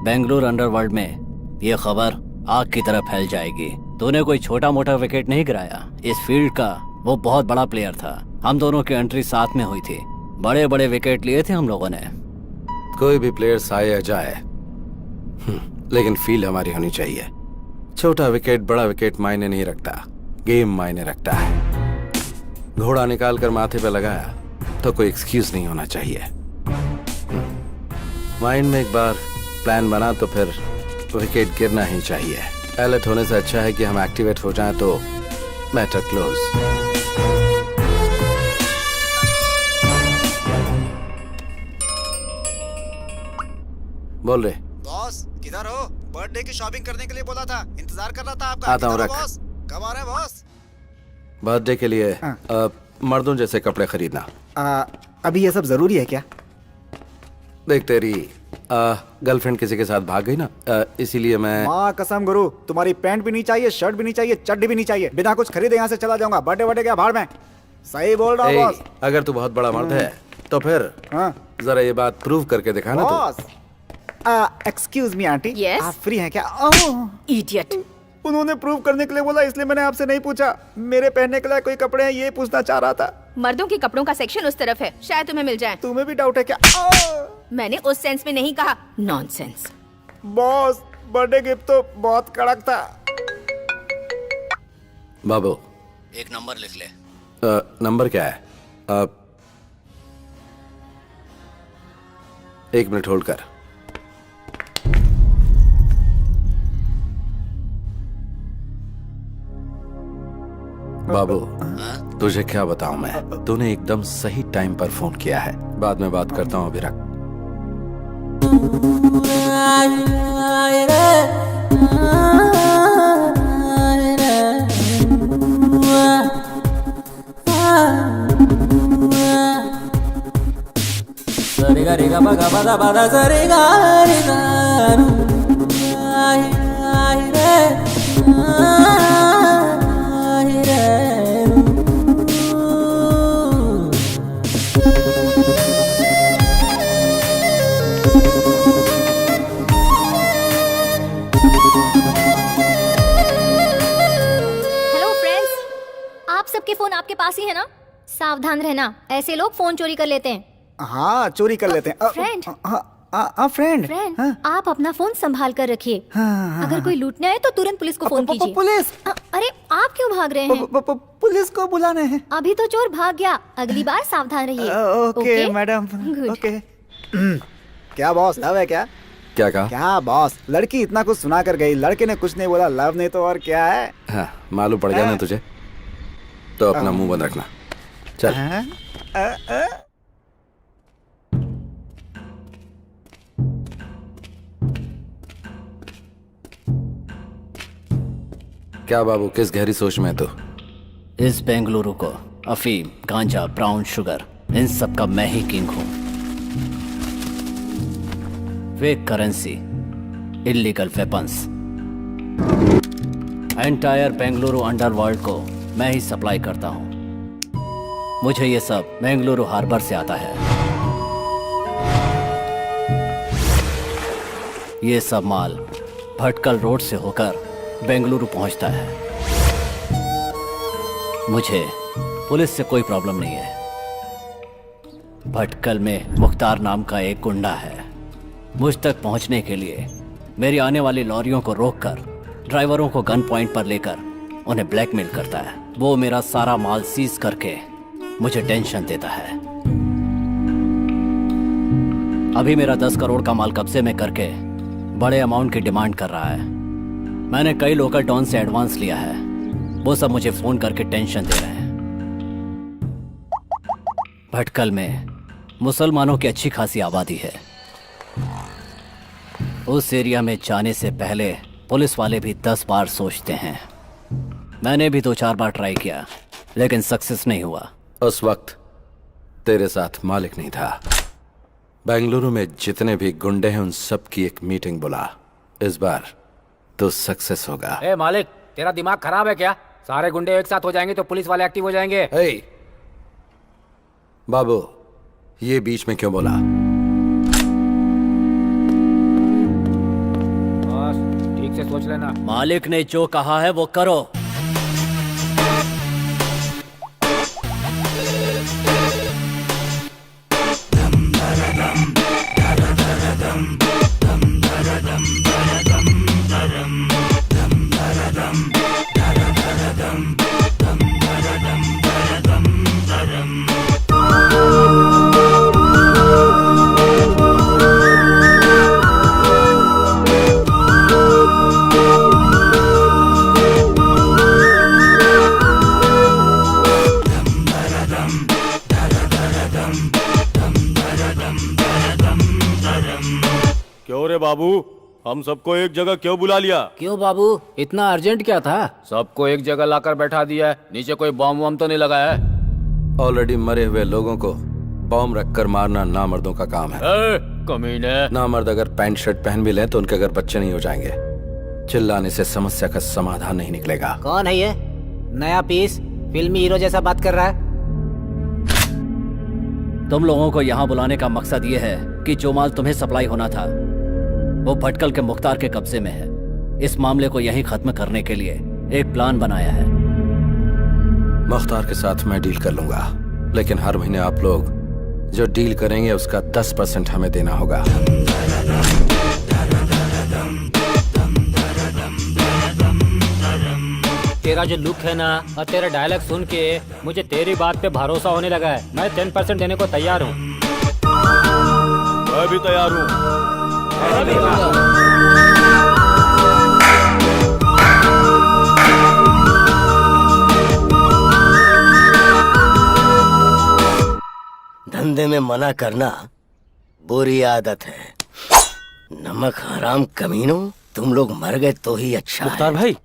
बेंगलुरु अंडरवर्ल्ड में ये खबर आग की तरह फैल जाएगी। तूने कोई छोटा मोटा विकेट नहीं गिराया। इस फील्ड का वो बहुत बड़ा प्लेयर था। हम दोनों की एंट्री साथ में हुई थी। बड़े बड़े विकेट लिए थे हम लोगों ने। कोई भी प्लेयर आए या जाए, लेकिन फील्ड हमारी होनी चाहिए। छोटा विकेट बड़ा विकेट मायने नहीं रखता, गेम मायने रखता है। घोड़ा निकाल कर माथे पे लगाया तो कोई एक्सक्यूज नहीं होना चाहिए। माइंड में एक बार प्लान बना तो फिर विकेट गिरना ही चाहिए। अलर्ट होने से अच्छा है कि हम एक्टिवेट हो जाएं तो मैटर क्लोज। बोल रहे बॉस किधर हो? बर्थडे की शॉपिंग करने के लिए बोला था, इंतजार कर रहा था आपका। आता हूँ, किधर रख। हो बॉस? कब आ रहे हैं बॉस? बर्थडे के लिए मर्दों जैसे कपड़े खरीदना। अभी ये सब जरूरी है क्या? देख, तेरी गर्लफ्रेंड किसी के साथ भाग गई ना, इसीलिए मैं माँ कसम गुरु, तुम्हारी पैंट भी नहीं चाहिए, शर्ट भी नहीं चाहिए, चड्डी भी नहीं चाहिए। बिना कुछ खरीदे यहाँ से चला जाऊंगा। बर्थडे बर्थडे क्या भाड़ में। सही बोल रहा हूँ बॉस। अगर तू बहुत बड़ा मर्द है तो फिर हाँ जरा ये बात प्रूव करके दिखाना तू। Boss. Excuse me aunty, Yes? आप फ्री हैं क्या? ओह, इडियट। उन्होंने प्रूव करने के लिए बोला, इसलिए मैंने आपसे नहीं पूछा। मेरे पहनने के लिए कोई कपड़े हैं ये पूछना चाह रहा था। मर्दों के कपड़ों का सेक्शन उस तरफ है, शायद तुम्हें मिल जाए। तुम्हें भी डाउट है क्या? मैंने उस सेंस में नहीं कहा, नॉनसेंस। बॉस, बर्थडे गिफ्ट तो बहुत कड़क था। बाबू, एक नंबर लिख ले। नंबर क्या है? 1 मिनट होल्ड कर। बाबू, तुझे क्या बताऊं मैं, तूने एकदम सही टाइम पर फोन किया है। बाद में बात करता हूं, अभी रख। हेलो फ्रेंड्स, आप सबके फोन आपके पास ही है ना? सावधान रहना, ऐसे लोग फोन चोरी कर लेते हैं। हाँ, चोरी कर लेते हैं। फ्रेंड। फ्रेंड। फ्रेंड, आप अपना फोन संभाल कर रखिए। अगर कोई लूटने आए तो तुरंत पुलिस को फोन कीजिए। पुलिस? अरे आप क्यों भाग रहे हैं? पुलिस को बुलाने हैं। अभी तो चोर भाग गया, अगली बार सावधान रहिए। Okay madam, Good. ओके। क्या बॉस, लव है क्या? क्या कहा? क्या बॉस, लड़की इतना कुछ सुना कर गई, लड़के ने कुछ नहीं बोला। लव नहीं तो और क्या है? हाँ, मालूम पड़ गया ना तुझे, तो अपना मुंह बंद रखना। चल। क्या बाबू, किस गहरी सोच में तू? इस बेंगलुरु को अफीम, गांजा, ब्राउन शुगर, इन सब का मैं ही किंग हूं। Fake currency, illegal weapons, entire Bengaluru underworld को मैं ही सप्लाई करता हूं। मुझे ये सब बेंगलुरु हार्बर से आता है। ये सब माल भटकल रोड से होकर बेंगलुरु पहुंचता है। मुझे पुलिस से कोई प्रॉब्लम नहीं है। भटकल में मुख्तार नाम का एक गुंडा है। मुझ तक पहुंचने के लिए मेरी आने वाली लॉरियों को रोककर ड्राइवरों को गन पॉइंट पर लेकर उन्हें ब्लैकमेल करता है। वो मेरा सारा माल सीज करके मुझे टेंशन देता है। अभी मेरा 10 करोड़ का माल कब्जे में करके बड़े अमाउंट की डिमांड कर रहा है। मैंने कई लोकल डॉन से एडवांस लिया है। वो सब मुझे फोन करके टेंशन दे रहे हैं। भटकल में मुसलमानों की अच्छी खासी आबादी है। उस एरिया में जाने से पहले पुलिस वाले भी 10 बार सोचते हैं। मैंने भी 2-4 बार ट्राई किया, लेकिन सक्सेस नहीं हुआ। उस वक्त तेरे साथ मालिक नहीं था। बेंगलुरु में जितने भी गुंडे हैं उन सब की एक मीटिंग बुला। इस बार तो सक्सेस होगा। ए मालिक, तेरा दिमाग खराब है क्या? सारे गुंडे एक साथ हो जाएंगे तो पुलिस वाले एक्टिव हो जाएंगे। हे बाबू, ये बीच में क्यों बोला? बस ठीक से सोच लेना। मालिक ने जो कहा है वो करो। क्यों रे बाबू, हम सबको एक जगह क्यों बुला लिया? क्यों बाबू, इतना अर्जेंट क्या था? सबको एक जगह लाकर बैठा दिया है। नीचे कोई बॉम्ब वॉम्ब तो नहीं लगाया है? ऑलरेडी मरे हुए लोगों को बॉम्ब रखकर मारना नामर्दों का काम है। कमीने। नामर्द अगर पैंट शर्ट पहन भी लें तो उनके घर बच्चे नहीं हो जाएंगे। चिल्लाने से समस्या का समाधान नहीं निकलेगा। कौन है ये नया पीस फिल्मी हीरो जैसा बात कर रहा है? तुम लोगों को यहाँ बुलाने का मकसद ये है कि जो माल तुम्हें सप्लाई होना था वो भटकल के मुख्तार के कब्जे में है। इस मामले को यहीं खत्म करने के लिए एक प्लान बनाया है। मुख्तार के साथ मैं डील कर लूंगा, लेकिन हर महीने आप लोग जो डील करेंगे उसका 10% हमें देना होगा। तेरा जो लुक है ना और तेरा डायलॉग सुन के मुझे तेरी बात पे भरोसा होने लगा है। मैं 10% देने को तैयार हूँ। मैं भी तैयार हूँ। धंधे में मना करना बुरी आदत है। नमक हराम कमीनों, तुम लोग मर गए तो ही अच्छा है। मुख्तार भाई।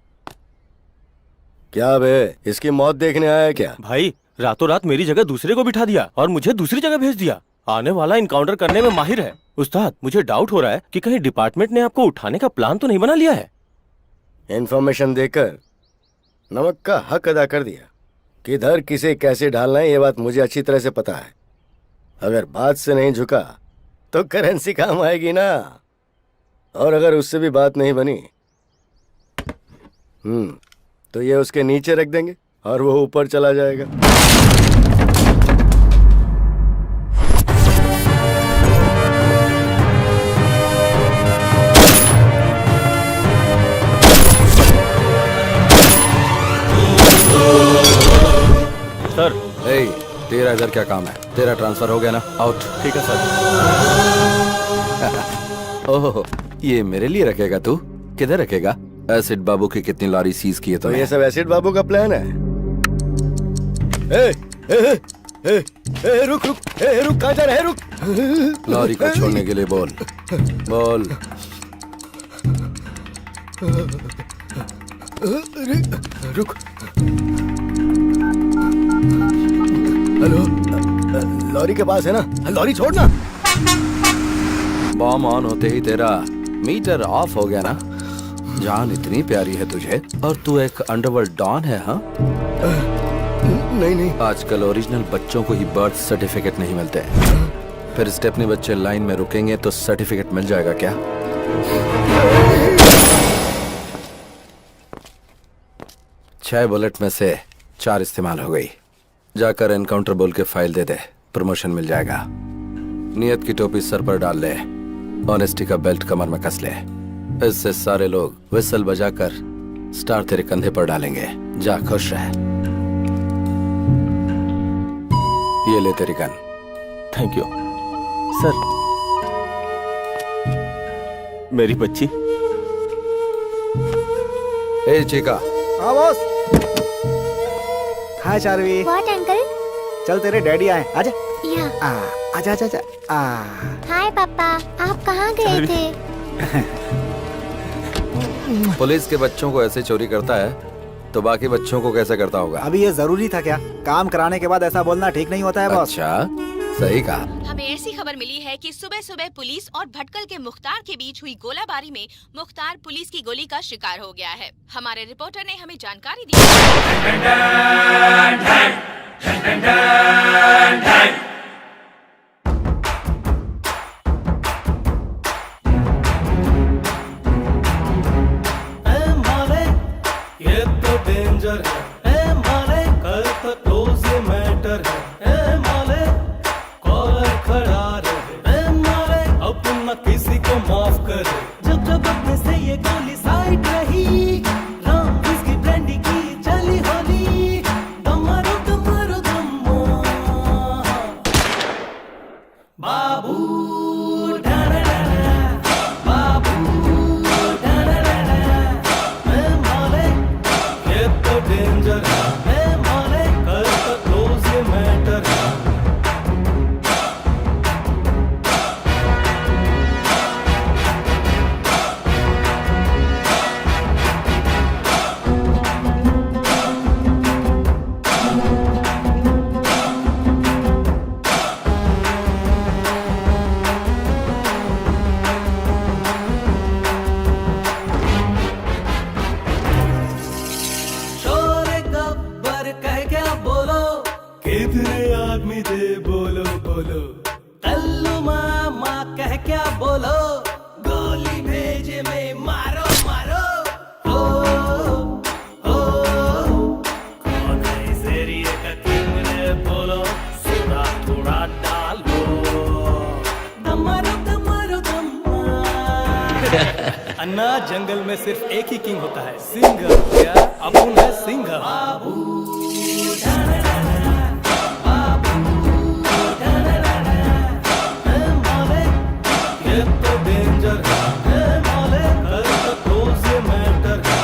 क्या बे, इसकी मौत देखने आया क्या? भाई, रातों रात मेरी जगह दूसरे को बिठा दिया और मुझे दूसरी जगह भेज दिया। आने वाला इनकाउंटर करने में माहिर है। उस्ताद, मुझे डाउट हो रहा है कि कहीं डिपार्टमेंट ने आपको उठाने का प्लान तो नहीं बना लिया है। इन्फॉर्मेशन देकर नमक का हक अदा कर दिया। किधर किसे कैसे ढालना है ये बात मुझे अच्छी तरह से पता है। अगर बात से नहीं झुका तो करेंसी काम आएगी ना। और अगर उससे भी बात नहीं बनी तो ये उसके नीचे रख देंगे और वो ऊपर चला जाएगा। सर। ए, तेरा इधर क्या काम है? तेरा ट्रांसफर हो गया ना? आउट। ठीक है सर। ओह, ये मेरे लिए रखेगा तू? किधर रखेगा? एसिड बाबू की कितनी लॉरी सीज की है तो ये सब एसिड बाबू का प्लान है। रुक रुक रुक, कहाँ जा रहा है? रुक। लॉरी को छोड़ने के लिए बोल। बोल। रुक। हेलो, लॉरी के पास है ना? लॉरी छोड़ना। बॉम्ब ऑन होते ही तेरा मीटर ऑफ हो गया ना? जान इतनी प्यारी है तुझे और तू एक अंडरवर्ल्ड डॉन है? हाँ, नहीं। आजकल ओरिजिनल बच्चों को ही बर्थ सर्टिफिकेट नहीं मिलते। फिर स्टेपनी बच्चे लाइन में रुकेंगे तो सर्टिफिकेट मिल जाएगा क्या? 6 बुलेट में से 4 इस्तेमाल हो गई। जाकर एनकाउंटर बोल के फाइल दे दे, प्रमोशन मिल जाएगा। नियत की टोपी सर पर डाल ले, ऑनेस्टी का बेल्ट कमर में कस ले। इससे सारे लोग विसल बजाकर स्टार तेरे कंधे पर डालेंगे। जा, खुश रह। ये ले तेरी गन। Thank you sir. मेरी बच्ची। ए चिका। हाँ boss. Hi Charvi. What uncle? चल तेरे डैडी आए, आजा। या। आजा आजा आजा। हाय पापा, आप कहाँ गए थे? पुलिस के बच्चों को ऐसे चोरी करता है तो बाकी बच्चों को कैसे करता होगा? अभी ये जरूरी था क्या? काम कराने के बाद ऐसा बोलना ठीक नहीं होता है बॉस। अच्छा, सही कहा। हमें ऐसी खबर मिली है कि सुबह सुबह पुलिस और भटकल के मुख्तार के बीच हुई गोलाबारी में मुख्तार पुलिस की गोली का शिकार हो गया है। हमारे रिपोर्टर ने हमें जानकारी दी। ये तो डेंजर है ए माले, कल तक क्लोज ये मैटर है ए माले, कॉलर खड़ा रहे ए माले, अब न किसी को माफ करे। जब जब अपने से ये गोली साइड रही, राम इसकी ब्रांडी की चली होली, दमारो दमारो दम्मा बाबू डेंजर है माले, कल तक क्लोज ये मैटर है। शोरे गब्बर कह क्या बोलो, किधरे आदमी दे बोलो बोलो, कल्लू मामा कह क्या बोलो, गोली भेजे में मारो मारो। ओ कौन है इस एरिया का किंग ने बोलो, सुरा थोड़ा डालो, दमारो दमारो दम्मा। अन्ना जंगल में सिर्फ एक ही किंग होता है, सिंह। क्या अपुन है सिंह। ये तो डेंजर है माले, कल तक क्लोज ये मैटर है।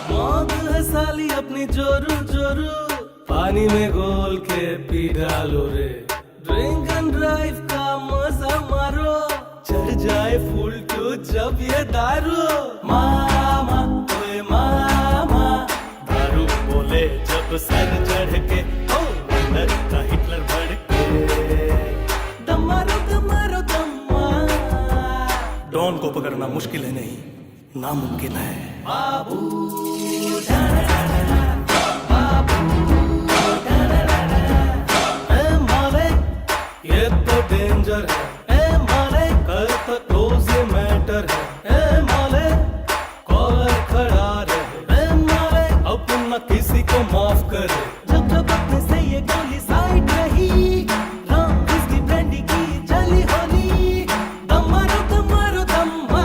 मौत है साली अपनी जोरू जोरू, पानी में घोल के पी डालो रे, ड्रिंक एंड ड्राइव का मजा मारो, चढ़ जाए फुल टू जब ये दारू। मामा ओए मामा, दारू बोले जब सर चढ़ के, ओ अंदर का हिटलर बढ़ के, दमारो दमारो दम्मा। डॉन को पकड़ना मुश्किल है नहीं, नामुमकिन है। बाबू ये तो डेंजर है ए माले, कल तक क्लोज ये मैटर है ए माले, कॉलर खड़ा रहे ए माले, अब न किसी को माफ करे। जब जब अपने से ये गोली साइड रही, राम इसकी ब्रांडी की चली होली, दमारो दमारो दम्मा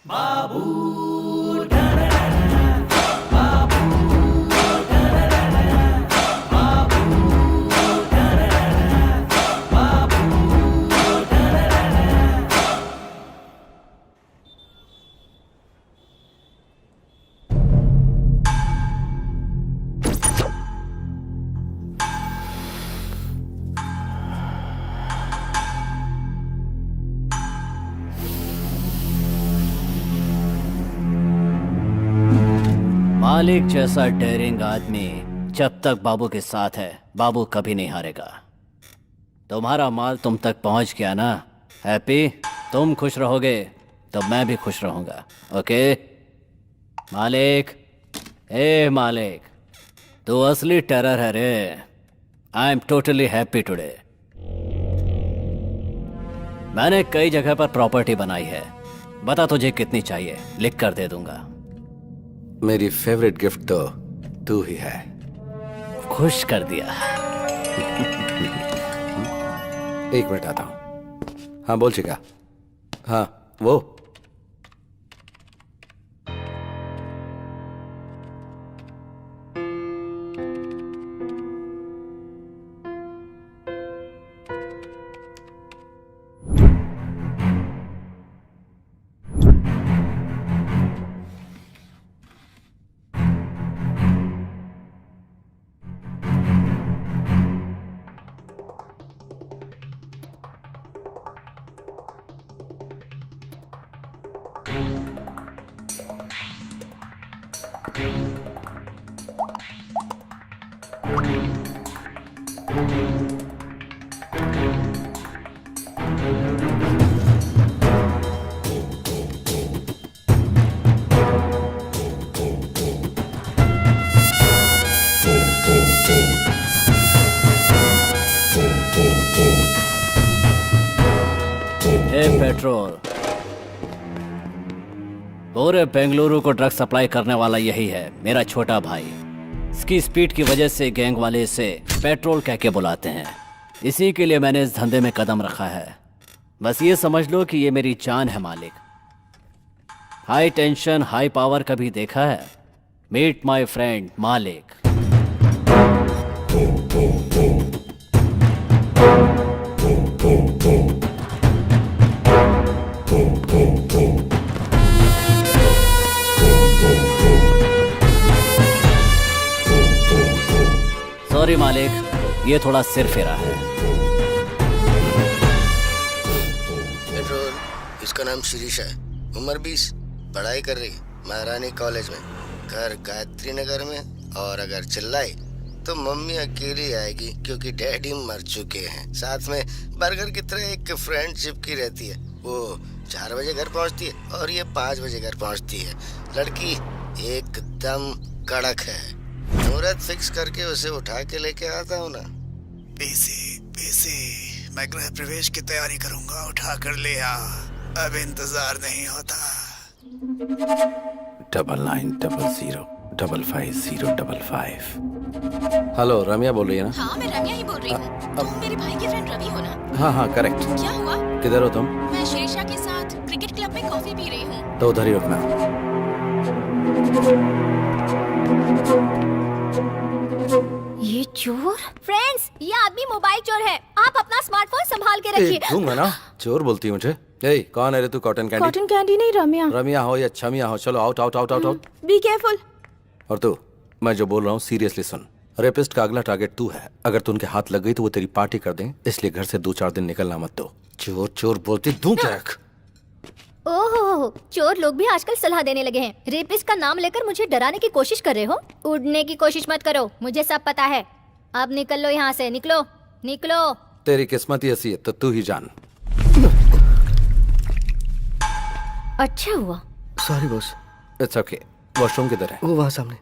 बाबू। मालिक जैसा डेयरिंग आदमी जब तक बाबू के साथ है, बाबू कभी नहीं हारेगा। तुम्हारा माल तुम तक पहुंच गया ना हैप्पी, तुम खुश रहोगे तो मैं भी खुश रहूंगा। ओके मालिक, ए मालिक, तू असली टेरर है रे। I am totally happy today. मैंने कई जगह पर प्रॉपर्टी बनाई है, बता तुझे कितनी चाहिए, लिख कर दे दूंगा। मेरी फेवरेट गिफ्ट तो तू ही है। खुश कर दिया। एक मिनट आता हूं। हाँ बोल चिका। हाँ वो ए पेट्रोल, पूरे बेंगलुरु को ड्रग सप्लाई करने वाला यही है, मेरा छोटा भाई। इसकी स्पीड की वजह से गैंग वाले इसे पेट्रोल कह के बुलाते हैं। इसी के लिए मैंने इस धंधे में कदम रखा है। बस ये समझ लो कि ये मेरी जान है मालिक। हाई टेंशन हाई पावर कभी देखा है? मीट माय फ्रेंड मालिक। सॉरी मालिक, ये थोड़ा सिर फेरा है। पेट्रोल, इसका नाम शिरीष है, उम्र 20, पढ़ाई कर रही महारानी कॉलेज में, घर गायत्री नगर में। और अगर चिल्लाई तो मम्मी अकेली आएगी क्योंकि डैडी मर चुके हैं। साथ में बर्गर की तरह एक फ्रेंडशिप की रहती है। वो 4 बजे घर पहुंचती है और ये 5 बजे घर पहुंचती है। लड़की एकदम कड़क है। मुहूर्त फिक्स करके उसे उठा के लेके आता हूँ ना। पीसी, मैं गृह प्रवेश की तैयारी करूंगा, उठा कर ले आ, अब इंतजार नहीं होता। 9900550555। हेलो, रम्या बोल रही है ना? हाँ, मैं रम्या ही बोल रही हूँ। तुम मेरे भाई की फ्रेंड रवि हो ना? हाँ हाँ करेक्ट। क्या हुआ? किधर हो तुम? मैं शीर्षा के साथ क्रिकेट क्लब में कॉफी पी रही हूँ। तो उधर ही रुकना। ये चोर? फ्रेंड्स, ये आदमी मोबाइल चोर है। आप अपना स्मार्टफोन संभाल के रखिए। दूंगा ना। चोर बोलती है मुझे। ए, कौन है रे तू? Cotton candy? कॉटन कैंडी नहीं, रम्या। रम्या हो या छमिया हो, चलो out out out out out. Be careful. और तू, मैं जो बोल रहा हूँ सीरियसली सुन। रेपिस्ट का अगला टारगेट तू है। अगर तू उनके हाथ लग गई तो वो तेरी पार्टी कर दें, इसलिए घर से 2-4 दिन निकलना मत दो। चोर चोर बोलती दूं क्या? ओहो, चोर लोग भी आजकल सलाह देने लगे हैं। रेपिस्ट का नाम लेकर मुझे डराने की कोशिश कर रहे हो? उड़ने की कोशिश मत करो, मुझे सब पता है। अब निकल लो यहाँ से, निकलो निकलो। तेरी किस्मत ही ऐसी है तो तू ही जान। अच्छा हुआ। Sorry boss. It's okay. Washroom किधर है? वो वहाँ सामने।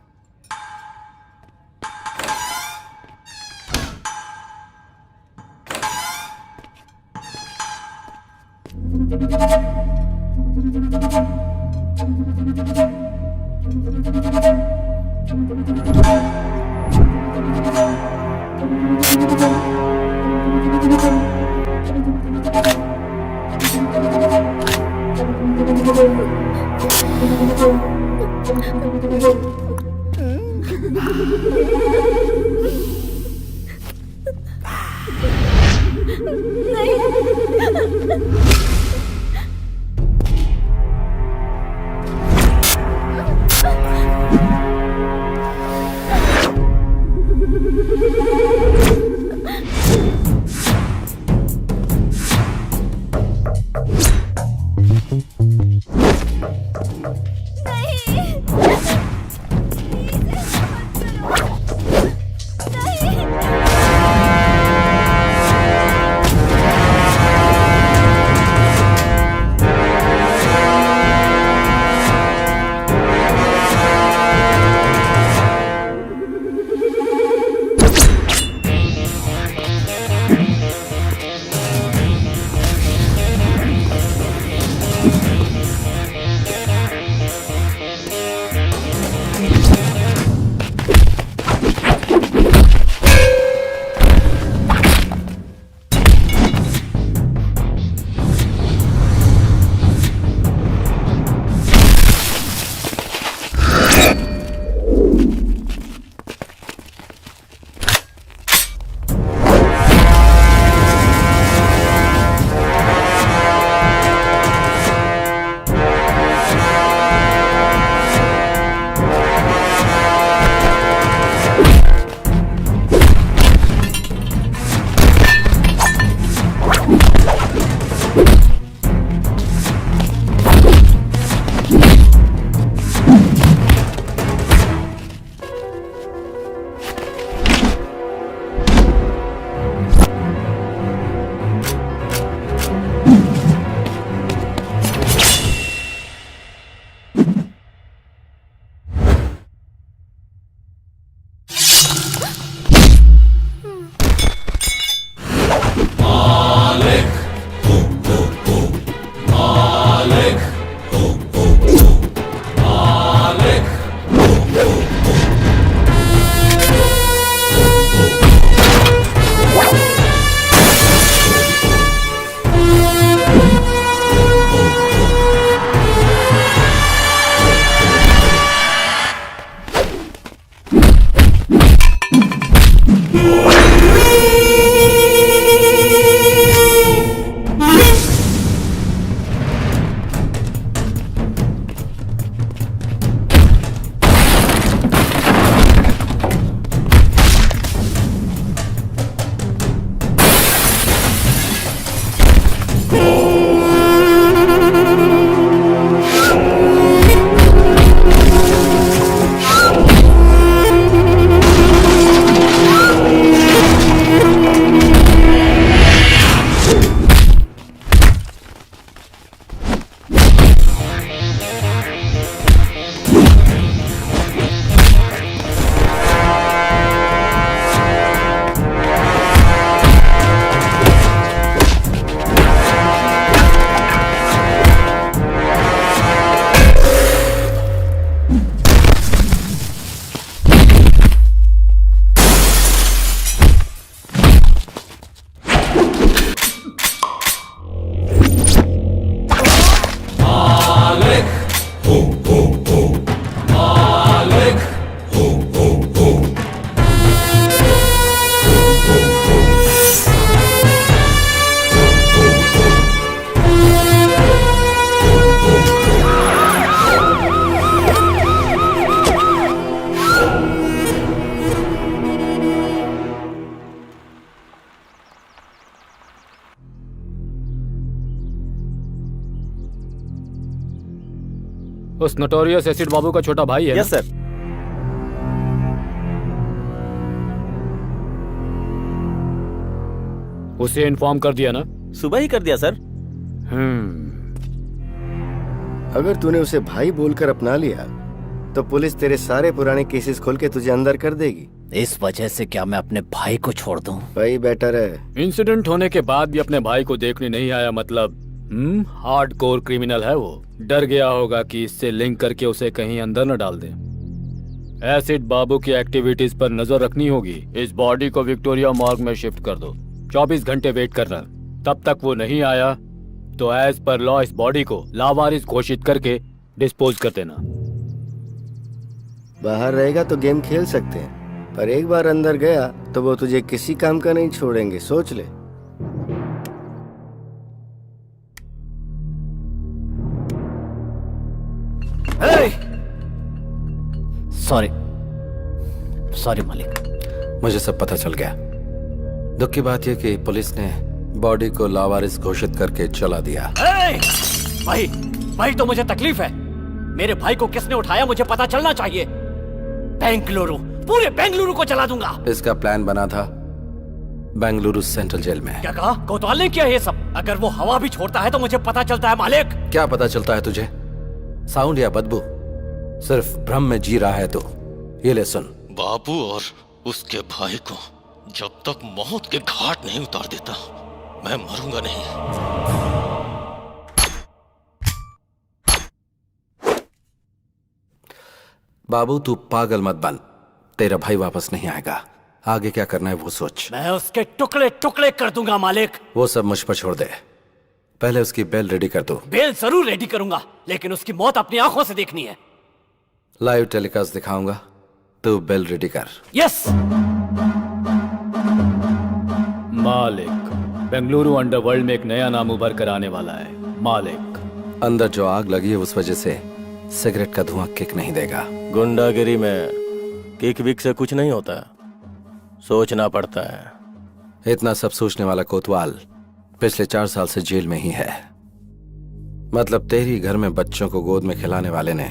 उस नोटोरियस एसिड बाबू का छोटा भाई है यस ना? सर। उसे इन्फॉर्म कर दिया ना? सुबह ही कर दिया सर। अगर तूने उसे भाई बोलकर अपना लिया तो पुलिस तेरे सारे पुराने केसेस खोल के तुझे अंदर कर देगी। इस वजह से क्या मैं अपने भाई को छोड़ दूं? वही बेटर है। इंसिडेंट होने के बाद भी अपने भाई को देखने नहीं आया, मतलब हार्डकोर क्रिमिनल है वो। डर गया होगा कि इससे लिंक करके उसे कहीं अंदर न डाल दे। एसिड बाबू की एक्टिविटीज पर नजर रखनी होगी। इस बॉडी को विक्टोरिया मॉर्ग में शिफ्ट कर दो। 24 घंटे वेट करना। तब तक वो नहीं आया तो एज पर लॉ इस बॉडी को लावारिस घोषित करके डिस्पोज कर देना। बाहर रहेगा तो गेम खेल सकते हैं, पर एक बार अंदर गया तो वो तुझे किसी काम का नहीं छोड़ेंगे, सोच ले। सॉरी मालिक। मुझे सब पता चल गया। दुख की बात यह कि पुलिस ने बॉडी को लावारिस घोषित करके चला दिया। भाई तो मुझे तकलीफ है। मेरे भाई को किसने उठाया मुझे पता चलना चाहिए। बेंगलुरु, पूरे बेंगलुरु को चला दूंगा। इसका प्लान बना था बेंगलुरु सेंट्रल जेल में। क्या कहा? कोतवाल ने किया ये सब? अगर वो हवा भी छोड़ता है तो मुझे पता चलता है मालिक। क्या पता चलता है तुझे? साउंड या बदबू? सिर्फ भ्रम में जी रहा है तो ये ले सुन। बाबू और उसके भाई को जब तक मौत के घाट नहीं उतार देता मैं मरूंगा नहीं। बाबू तू पागल मत बन, तेरा भाई वापस नहीं आएगा। आगे क्या करना है वो सोच। मैं उसके टुकड़े टुकड़े कर दूंगा मालिक। वो सब मुझ पर छोड़ दे, पहले उसकी बेल रेडी कर दो। बेल जरूर रेडी करूंगा, लेकिन उसकी मौत अपनी आंखों से देखनी है। लाइव टेलीकास्ट दिखाऊंगा, तू बेल रेडी कर। यस मालिक, बेंगलुरु अंडरवर्ल्ड में एक नया नाम उभर कर आने वाला है। मालिक, अंदर जो आग लगी है उस वजह से सिगरेट का धुआं किक नहीं देगा। गुंडागिरी में किक विक से कुछ नहीं होता, सोचना पड़ता है। इतना सब सोचने वाला कोतवाल पिछले 4 साल से जेल में ही है। मतलब तेरी घर में बच्चों को गोद में खिलाने वाले ने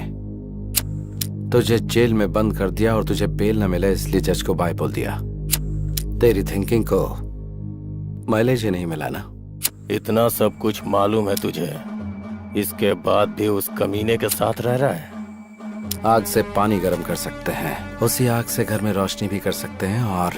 तुझे जेल में बंद कर दिया और तुझे बेल न मिले इसलिए जज को बाय बोल दिया। तेरी थिंकिंग को माइलेज ही नहीं मिला ना। इतना सब कुछ मालूम है तुझे, इसके बाद भी उस कमीने के साथ रह रहा है। आग से पानी गर्म कर सकते हैं, उसी आग से घर में रोशनी भी कर सकते हैं और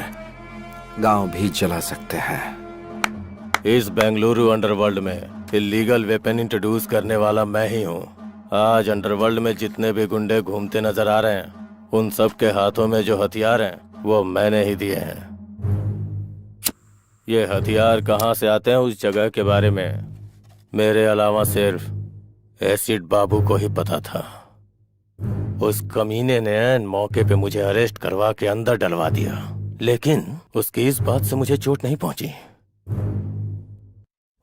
गांव भी जला सकते हैं। इस बेंगलुरु अंडरवर्ल्ड में इलीगल वेपन इंट्रोड्यूस करने वाला मैं ही हूँ। आज अंडरवर्ल्ड में जितने भी गुंडे घूमते नजर आ रहे हैं उन सब के हाथों में जो हथियार हैं वो मैंने ही दिए हैं। ये हथियार कहाँ से आते हैं उस जगह के बारे में मेरे अलावा सिर्फ एसिड बाबू को ही पता था। उस कमीने ने ऐन मौके पे मुझे अरेस्ट करवा के अंदर डलवा दिया, लेकिन उसकी इस बात से मुझे चोट नहीं पहुंची।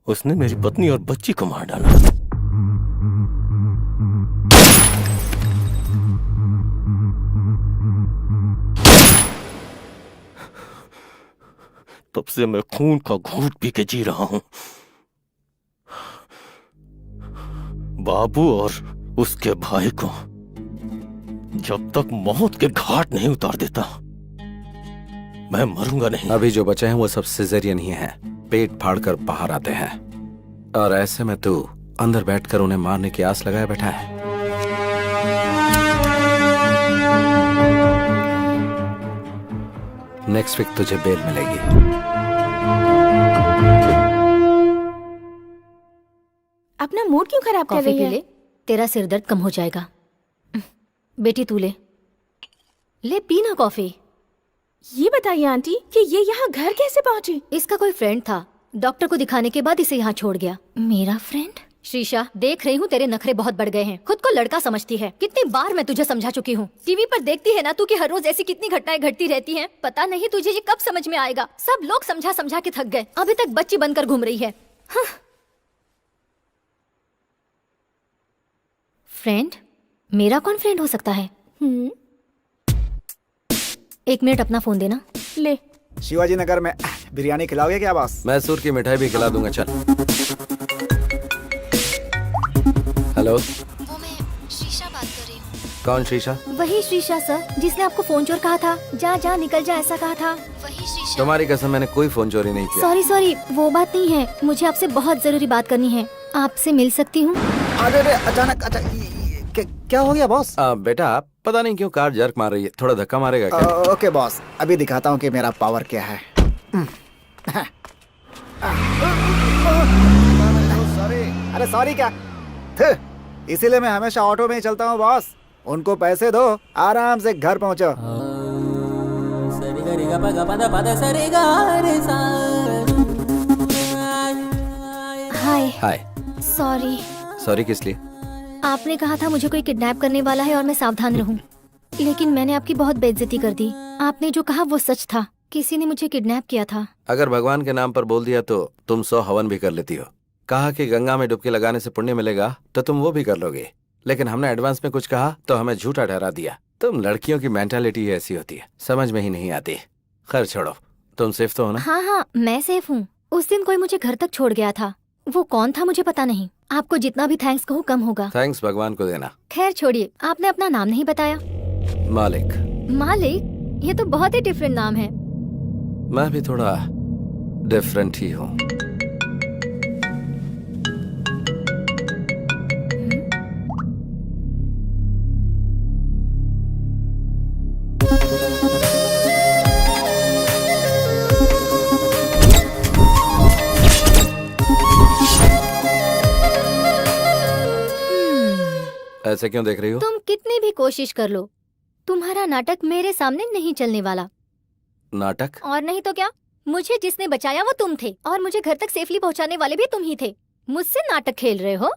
उसने मेरी पत्नी और बच्ची को मार डाला। तब से मैं खून का घूंट पी के जी रहा हूं। बाबू और उसके भाई को जब तक मौत के घाट नहीं उतार देता मैं मरूंगा नहीं। अभी जो बचे हैं वो सब सिजेरियन ही हैं, पेट फाड़कर बाहर आते हैं। और ऐसे में तू अंदर बैठकर उन्हें मारने की आस लगाए बैठा है। नेक्स्ट वीक तुझे बेल मिलेगी। अपना मूड क्यों खराब कर कॉफी रही पी है? ले, तेरा सिर दर्द कम हो जाएगा। बेटी तू ले पी ना कॉफी। ये बताइए आंटी कि ये यहाँ घर कैसे पहुँची? इसका कोई फ्रेंड था, डॉक्टर को दिखाने के बाद इसे यहाँ छोड़ गया। मेरा फ्रेंड? शीशा, देख रही हूँ तेरे नखरे बहुत बढ़ गए हैं। खुद को लड़का समझती है। कितनी बार मैं तुझे समझा चुकी हूँ। टीवी पर देखती है ना तू कि हर रोज ऐसी कितनी घटनाएं घटती रहती हैं। पता नहीं तुझे ये कब समझ में आएगा। सब लोग समझा समझा के थक गए, अभी तक बच्ची बनकर घूम रही है। हाँ। फ्रेंड? मेरा कौन फ्रेंड हो सकता है? 1 मिनट अपना फोन देना। ले। शिवाजी नगर में बिरयानी खिलाओगे क्या बॉस? मैसूर की मिठाई भी खिला दूंगा। चल। हेलो, वो मैं शीशा बात कौन शीशा? वही शीशा सर, जिसने आपको फोन चोर कहा था। जा जा निकल जा ऐसा कहा था। वही शीशा। तुम्हारी कसम, मैंने कोई फोन चोरी नहीं किया। सॉरी सॉरी, वो बात नहीं है। मुझे आपसे बहुत जरूरी बात करनी है। आपसे मिल सकती हूँ? अरे अरे अचानक क्या हो गया बॉस? बेटा पता नहीं क्यों कार जर्क मार रही है, थोड़ा धक्का मारेगा क्या? ओके बॉस, अभी दिखाता हूँ कि मेरा पावर क्या है। अरे सॉरी क्या, इसीलिए मैं हमेशा ऑटो में ही चलता हूँ बॉस। उनको पैसे दो, आराम से घर पहुँचो। हाय। हाय। सॉरी। सॉरी किस लिए? आपने कहा था मुझे कोई किडनैप करने वाला है और मैं सावधान रहूं, लेकिन मैंने आपकी बहुत बेइज्जती कर दी। आपने जो कहा वो सच था, किसी ने मुझे किडनैप किया था। अगर भगवान के नाम पर बोल दिया तो तुम 100 हवन भी कर लेती हो। कहा कि गंगा में डुबकी लगाने से पुण्य मिलेगा तो तुम वो भी कर लोगे, लेकिन हमने एडवांस में कुछ कहा तो हमें झूठा ठहरा दिया। तुम लड़कियों की मेंटालिटी ऐसी होती है, समझ में ही नहीं आती। खैर छोड़ो, तुम सेफ तो हो ना? हाँ हाँ मैं सेफ हूँ। उस दिन कोई मुझे घर तक छोड़ गया था, वो कौन था मुझे पता नहीं। आपको जितना भी थैंक्स कहूँ कम होगा। थैंक्स भगवान को देना। खैर छोड़िए, आपने अपना नाम नहीं बताया। मालिक। मालिक? ये तो बहुत ही डिफरेंट नाम है। मैं भी थोड़ा डिफरेंट ही हूँ। ऐसे क्यों देख रही हो? तुम कितनी भी कोशिश कर लो, तुम्हारा नाटक मेरे सामने नहीं चलने वाला। नाटक? और नहीं तो क्या, मुझे जिसने बचाया वो तुम थे और मुझे घर तक सेफली पहुंचाने वाले भी तुम ही थे। मुझसे नाटक खेल रहे हो?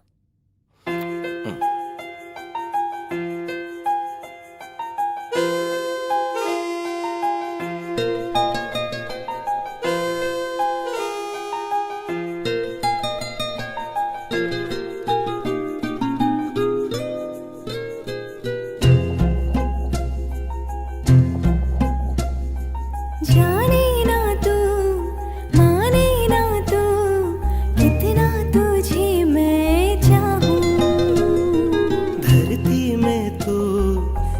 जाने ना तू, माने ना तू, कितना तुझे मैं चाहूं। धरती में तू,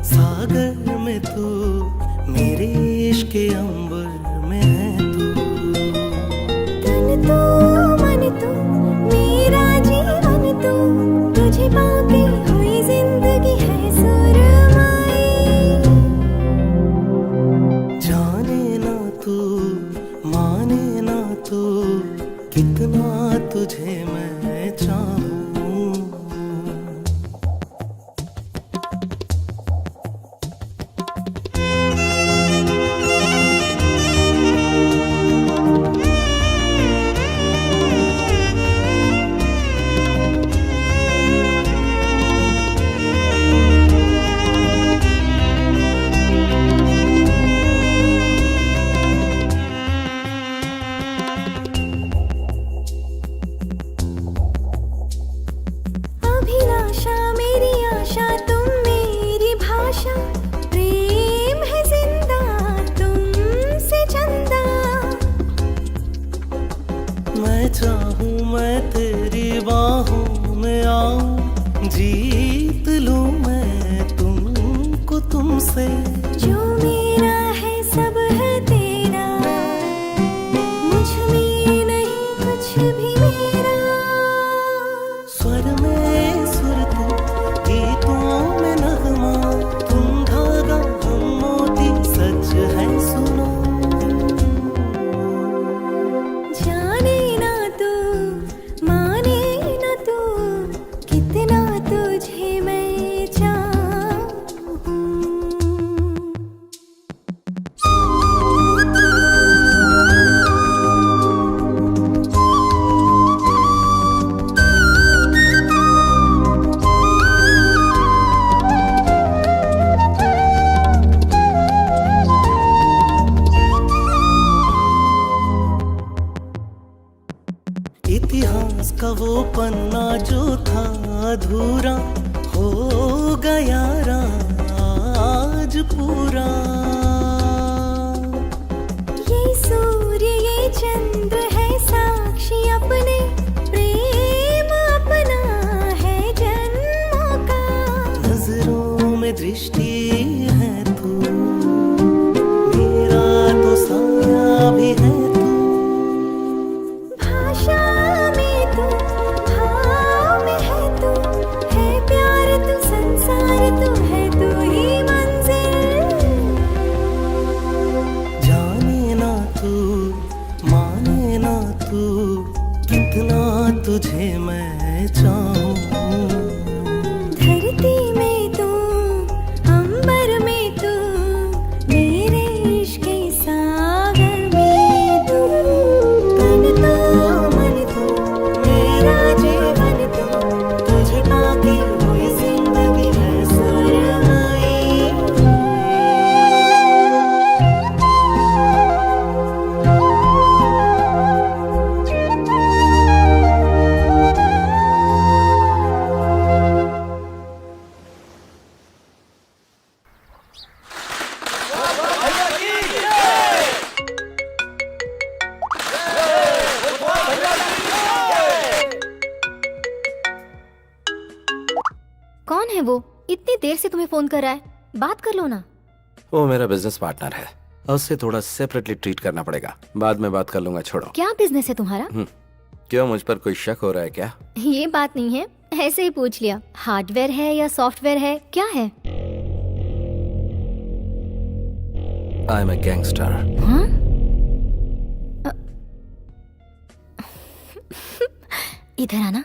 सागर में तू, मेरे इश्क के अंबर में है तू। तन तू, मन तू, मेरा जीवन तू, तुझे पाके हुई जिंदगी है सुरमाई। जाने ना तू, माने ना तू, कितना तुझे मैं चाहूं। अभिलाषा मेरी आशा, तुम मेरी भाषा, प्रेम है जिंदा तुमसे चंदा। मैं चाहूं मैं तेरी बाहों में आऊं, जीत लूं मैं तुमको तुमसे। जो मेरा है सब है तेरा, मुझ में नहीं कुछ भी मेरा। स्वर में सुर तू, गीतों में नगमा, तुम धागा हम मोती, सच है सुनो। जाने ना तू, माने ना तू, कितना तुझे मैं चाहूं। इतिहास का वो पन्ना जो था अधूरा, हो गया आज पूरा। ये सूर्य ये चंद्र है साक्षी अपने, प्रेम अपना है जन्मों का। नजरों में तुझे मैं चाहूं। धरती में तू, अंबर में तू, मेरे इश्क के सागर में तू। मन तू, मेरा जीवन तू, तुझे पाके हुई जिंदगी है सुरमई। कौन है वो? इतनी देर से तुम्हें फोन कर रहा है, बात कर लो ना। वो मेरा बिजनेस पार्टनर है, उससे थोड़ा सेपरेटली ट्रीट करना पड़ेगा। बाद में बात कर लूंगा, छोड़ो। क्या बिजनेस है तुम्हारा? क्यों, मुझ पर कोई शक हो रहा है क्या? ये बात नहीं है, ऐसे ही पूछ लिया। हार्डवेयर है या सॉफ्टवेयर है, क्या है? I am a gangster. हाँ? इधर आना,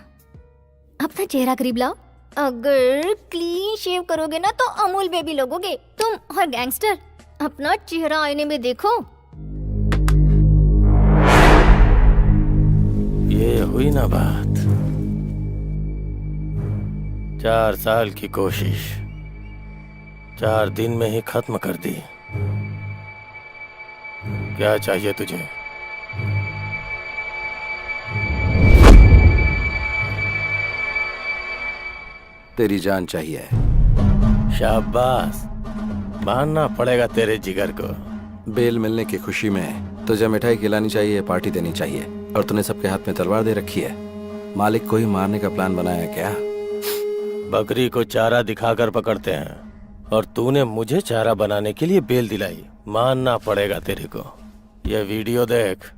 अपना चेहरा करीब लाओ। अगर क्लीन शेव करोगे ना तो अमूल बेबी लगोगे तुम। और गैंगस्टर, अपना चेहरा आईने में देखो। ये हुई ना बात। 4 साल की कोशिश 4 दिन में ही खत्म कर दी। क्या चाहिए तुझे? तेरी जान चाहिए। शाबाश, मानना पड़ेगा तेरे जिगर को। बेल मिलने की खुशी में तुझे मिठाई खिलानी चाहिए, पार्टी देनी चाहिए, और तूने सबके हाथ में तलवार दे रखी है। मालिक को ही मारने का प्लान बनाया क्या? बकरी को चारा दिखाकर पकड़ते हैं, और तूने मुझे चारा बनाने के लिए बेल दिलाई। मानना पड़ेगा तेरे को। ये वीडियो देख।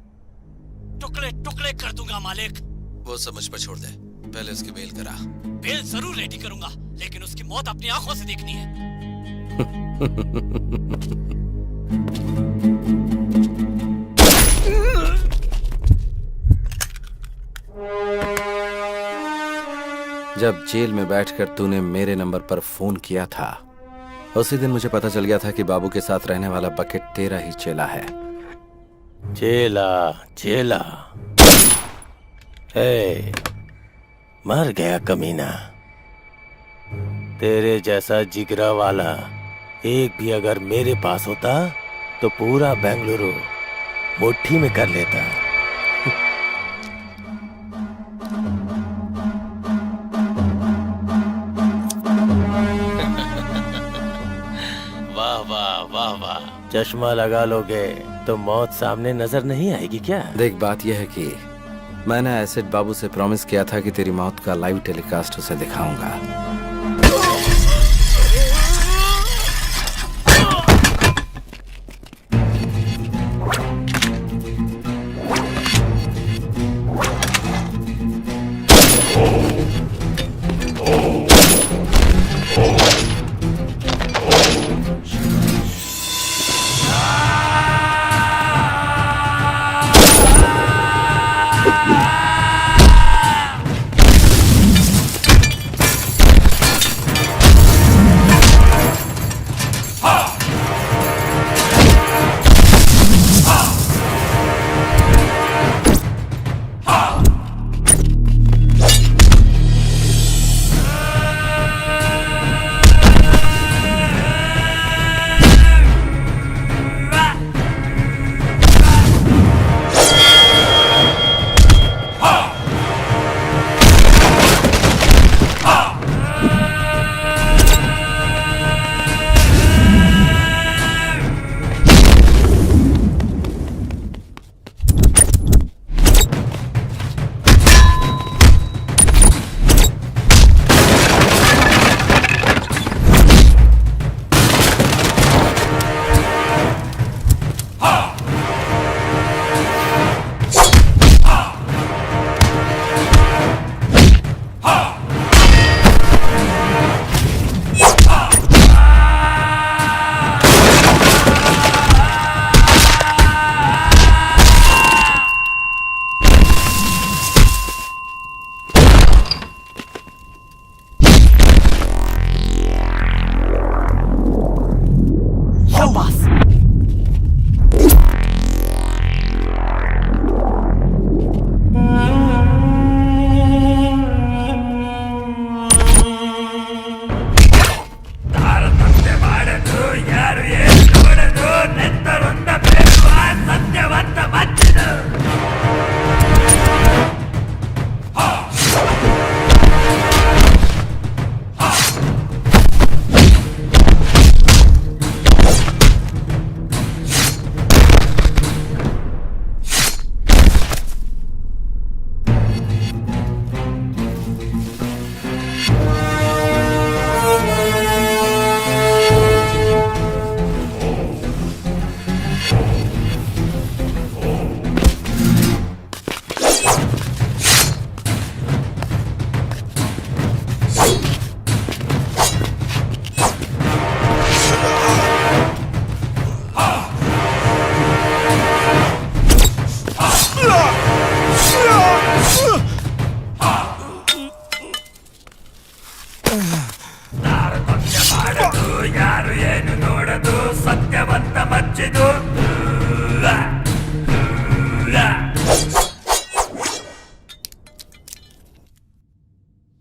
टुकड़े टुकड़े कर दूंगा मालिक। वो सब मुझ पर छोड़ दे, पहले उसकी बेल करा। बेल जरूर रेडी करूंगा, लेकिन उसकी मौत अपनी आंखों से देखनी है। जब जेल में बैठकर तूने मेरे नंबर पर फोन किया था, उसी दिन मुझे पता चल गया था कि बाबू के साथ रहने वाला बकेट तेरा ही चेला है। चेला चेला, हे, मर गया कमीना। तेरे जैसा जिगरा वाला एक भी अगर मेरे पास होता तो पूरा बेंगलुरु मुट्ठी में कर लेता। वाह वाह वाह वाह, चश्मा लगा लोगे तो मौत सामने नजर नहीं आएगी क्या? देख, बात यह है कि मैंने एसिड बाबू से प्रॉमिस किया था कि तेरी मौत का लाइव टेलीकास्ट उसे दिखाऊंगा।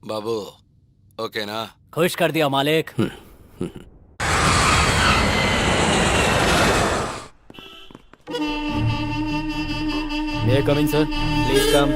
बाबू ओके ना? खुश कर दिया मालिक। May I come in, sir? Please come.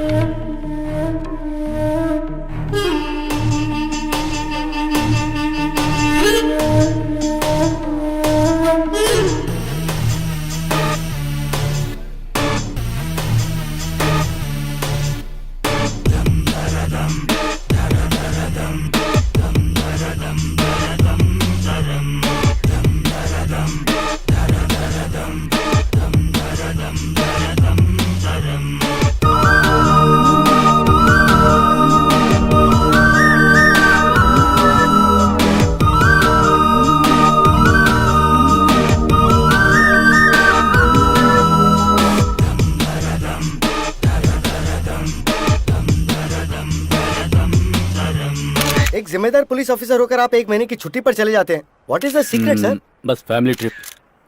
एक जिम्मेदार पुलिस ऑफिसर होकर आप 1 महीने की छुट्टी पर चले जाते हैं। What is the secret sir? बस फैमिली ट्रिप,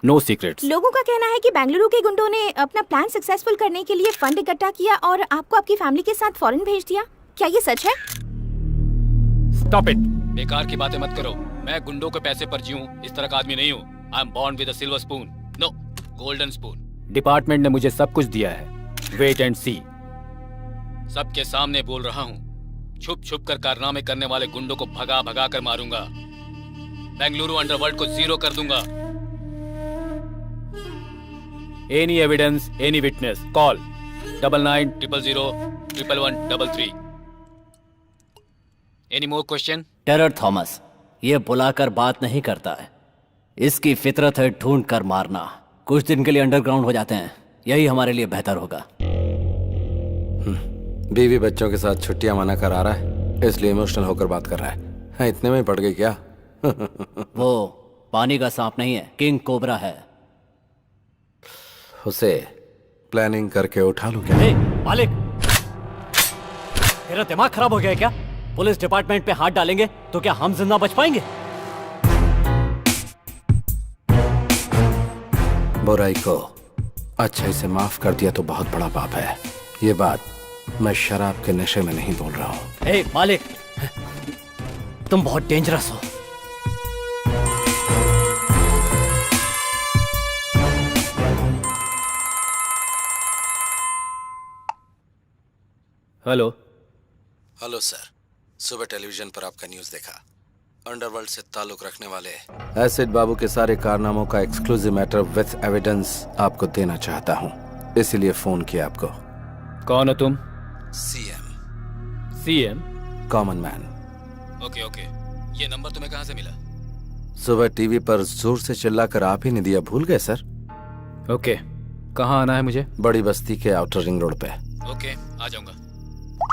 नो सीक्रेट्स। लोगों का कहना है कि बेंगलुरु के गुंडों ने अपना प्लान सक्सेसफुल करने के लिए फंड इकट्ठा किया और आपको आपकी फैमिली के साथ फॉरेन भेज दिया। क्या ये सच है? स्टॉप इट, बेकार की बातें मत करो। मैं गुंडों के पैसे पर जीऊं इस तरह का आदमी नहीं हूँ। I am born with a silver spoon, no golden spoon. Department ने मुझे सब कुछ दिया है। Wait and see. सबके सामने बोल रहा हूँ, छुप छुप कर कारनामे करने वाले गुंडों को भगा भगा कर मारूंगा। बेंगलुरु अंडरवर्ल्ड को जीरो कर दूंगा। Any evidence, any witness, call 9900011133। Any more question? Terror Thomas ये बुलाकर बात नहीं करता है, इसकी फितरत है ढूंढ कर मारना। कुछ दिन के लिए अंडरग्राउंड हो जाते हैं, यही हमारे लिए बेहतर होगा। बीवी बच्चों के साथ छुट्टियां मना कर आ रहा है, इसलिए इमोशनल होकर बात कर रहा है। हाँ, इतने में ही पड़ गई क्या? वो पानी का सांप नहीं है, किंग कोबरा है। उसे प्लानिंग करके उठा लूं क्या? मालिक, तेरा दिमाग खराब हो गया है क्या? पुलिस डिपार्टमेंट पे हाथ डालेंगे तो क्या हम जिंदा बच पाएंगे? बुराई को अच्छाई से माफ कर दिया तो बहुत बड़ा पाप है। ये बात मैं शराब के नशे में नहीं बोल रहा हूँ। मालिक, तुम बहुत डेंजरस हो। हेलो। हेलो सर, सुबह टेलीविजन पर आपका न्यूज़ देखा। अंडरवर्ल्ड से ताल्लुक रखने वाले एसिड बाबू के सारे कारनामों का एक्सक्लूसिव मैटर विथ एविडेंस आपको देना चाहता हूँ, इसीलिए फोन किया आपको। कौन हो तुम? CM. CM? Common man. Okay okay, ये नंबर तुम्हें कहाँ से मिला? सुबह टीवी पर जोर से चिल्लाकर आप ही ने दिया, भूल गए सर? ओके, कहाँ आना है मुझे? बड़ी बस्ती के आउटर रिंग रोड पे। ओके, आ जाऊंगा।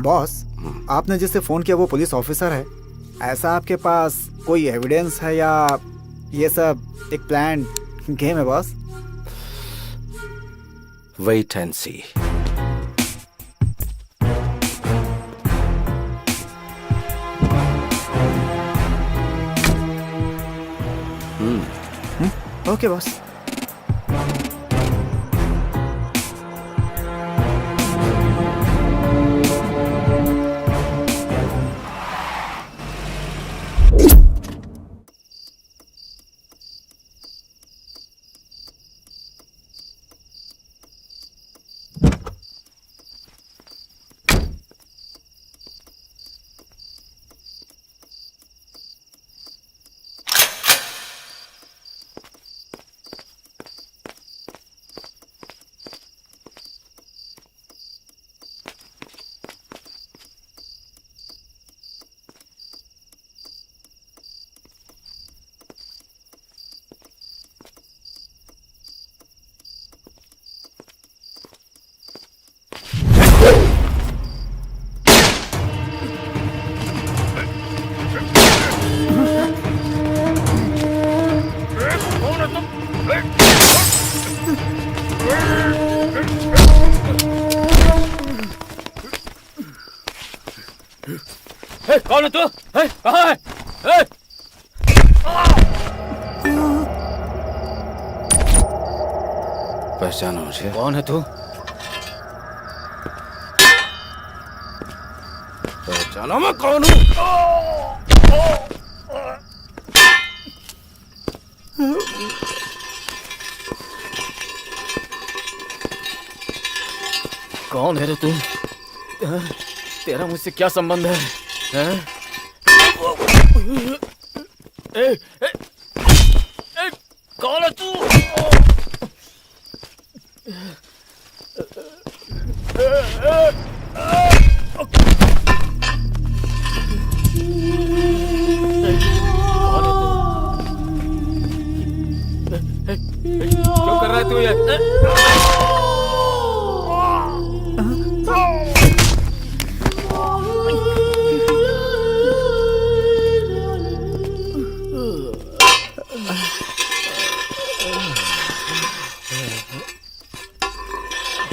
बॉस, आपने जिससे फोन किया वो पुलिस ऑफिसर है। ऐसा आपके पास कोई एविडेंस है या ये सब एक प्लान गेम है boss? Wait and see. Okay boss. कौन है तू? कहाँ है? पहचानो मुझे? कौन है तू? पहचाना मैं कौन हूँ? कौन है रे तू? तेरा मुझसे क्या संबंध है? हैं? ए, ए, ए, कौन है तू? क्यों कर रहा है तू ये?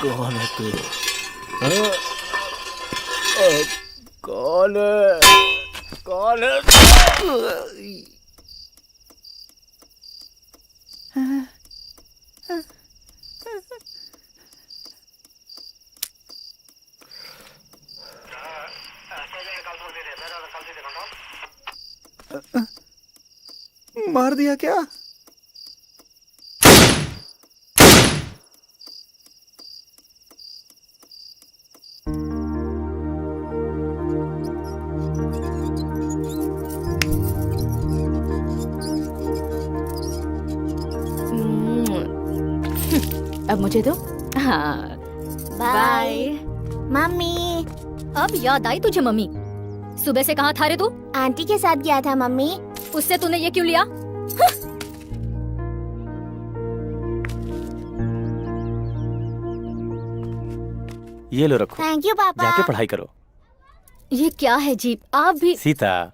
कौन है तू? कौन है? कौन है? मार दिया क्या? अब मुझे दो। हाँ बाय। मम्मी, अब याद आई तुझे मम्मी? सुबह से कहाँ था रे तू? आंटी के साथ गया था मम्मी। उससे तूने ये क्यों लिया? ये लो रखो। थैंक यू पापा। जाके पढ़ाई करो। ये क्या है जी? आप भी सीता,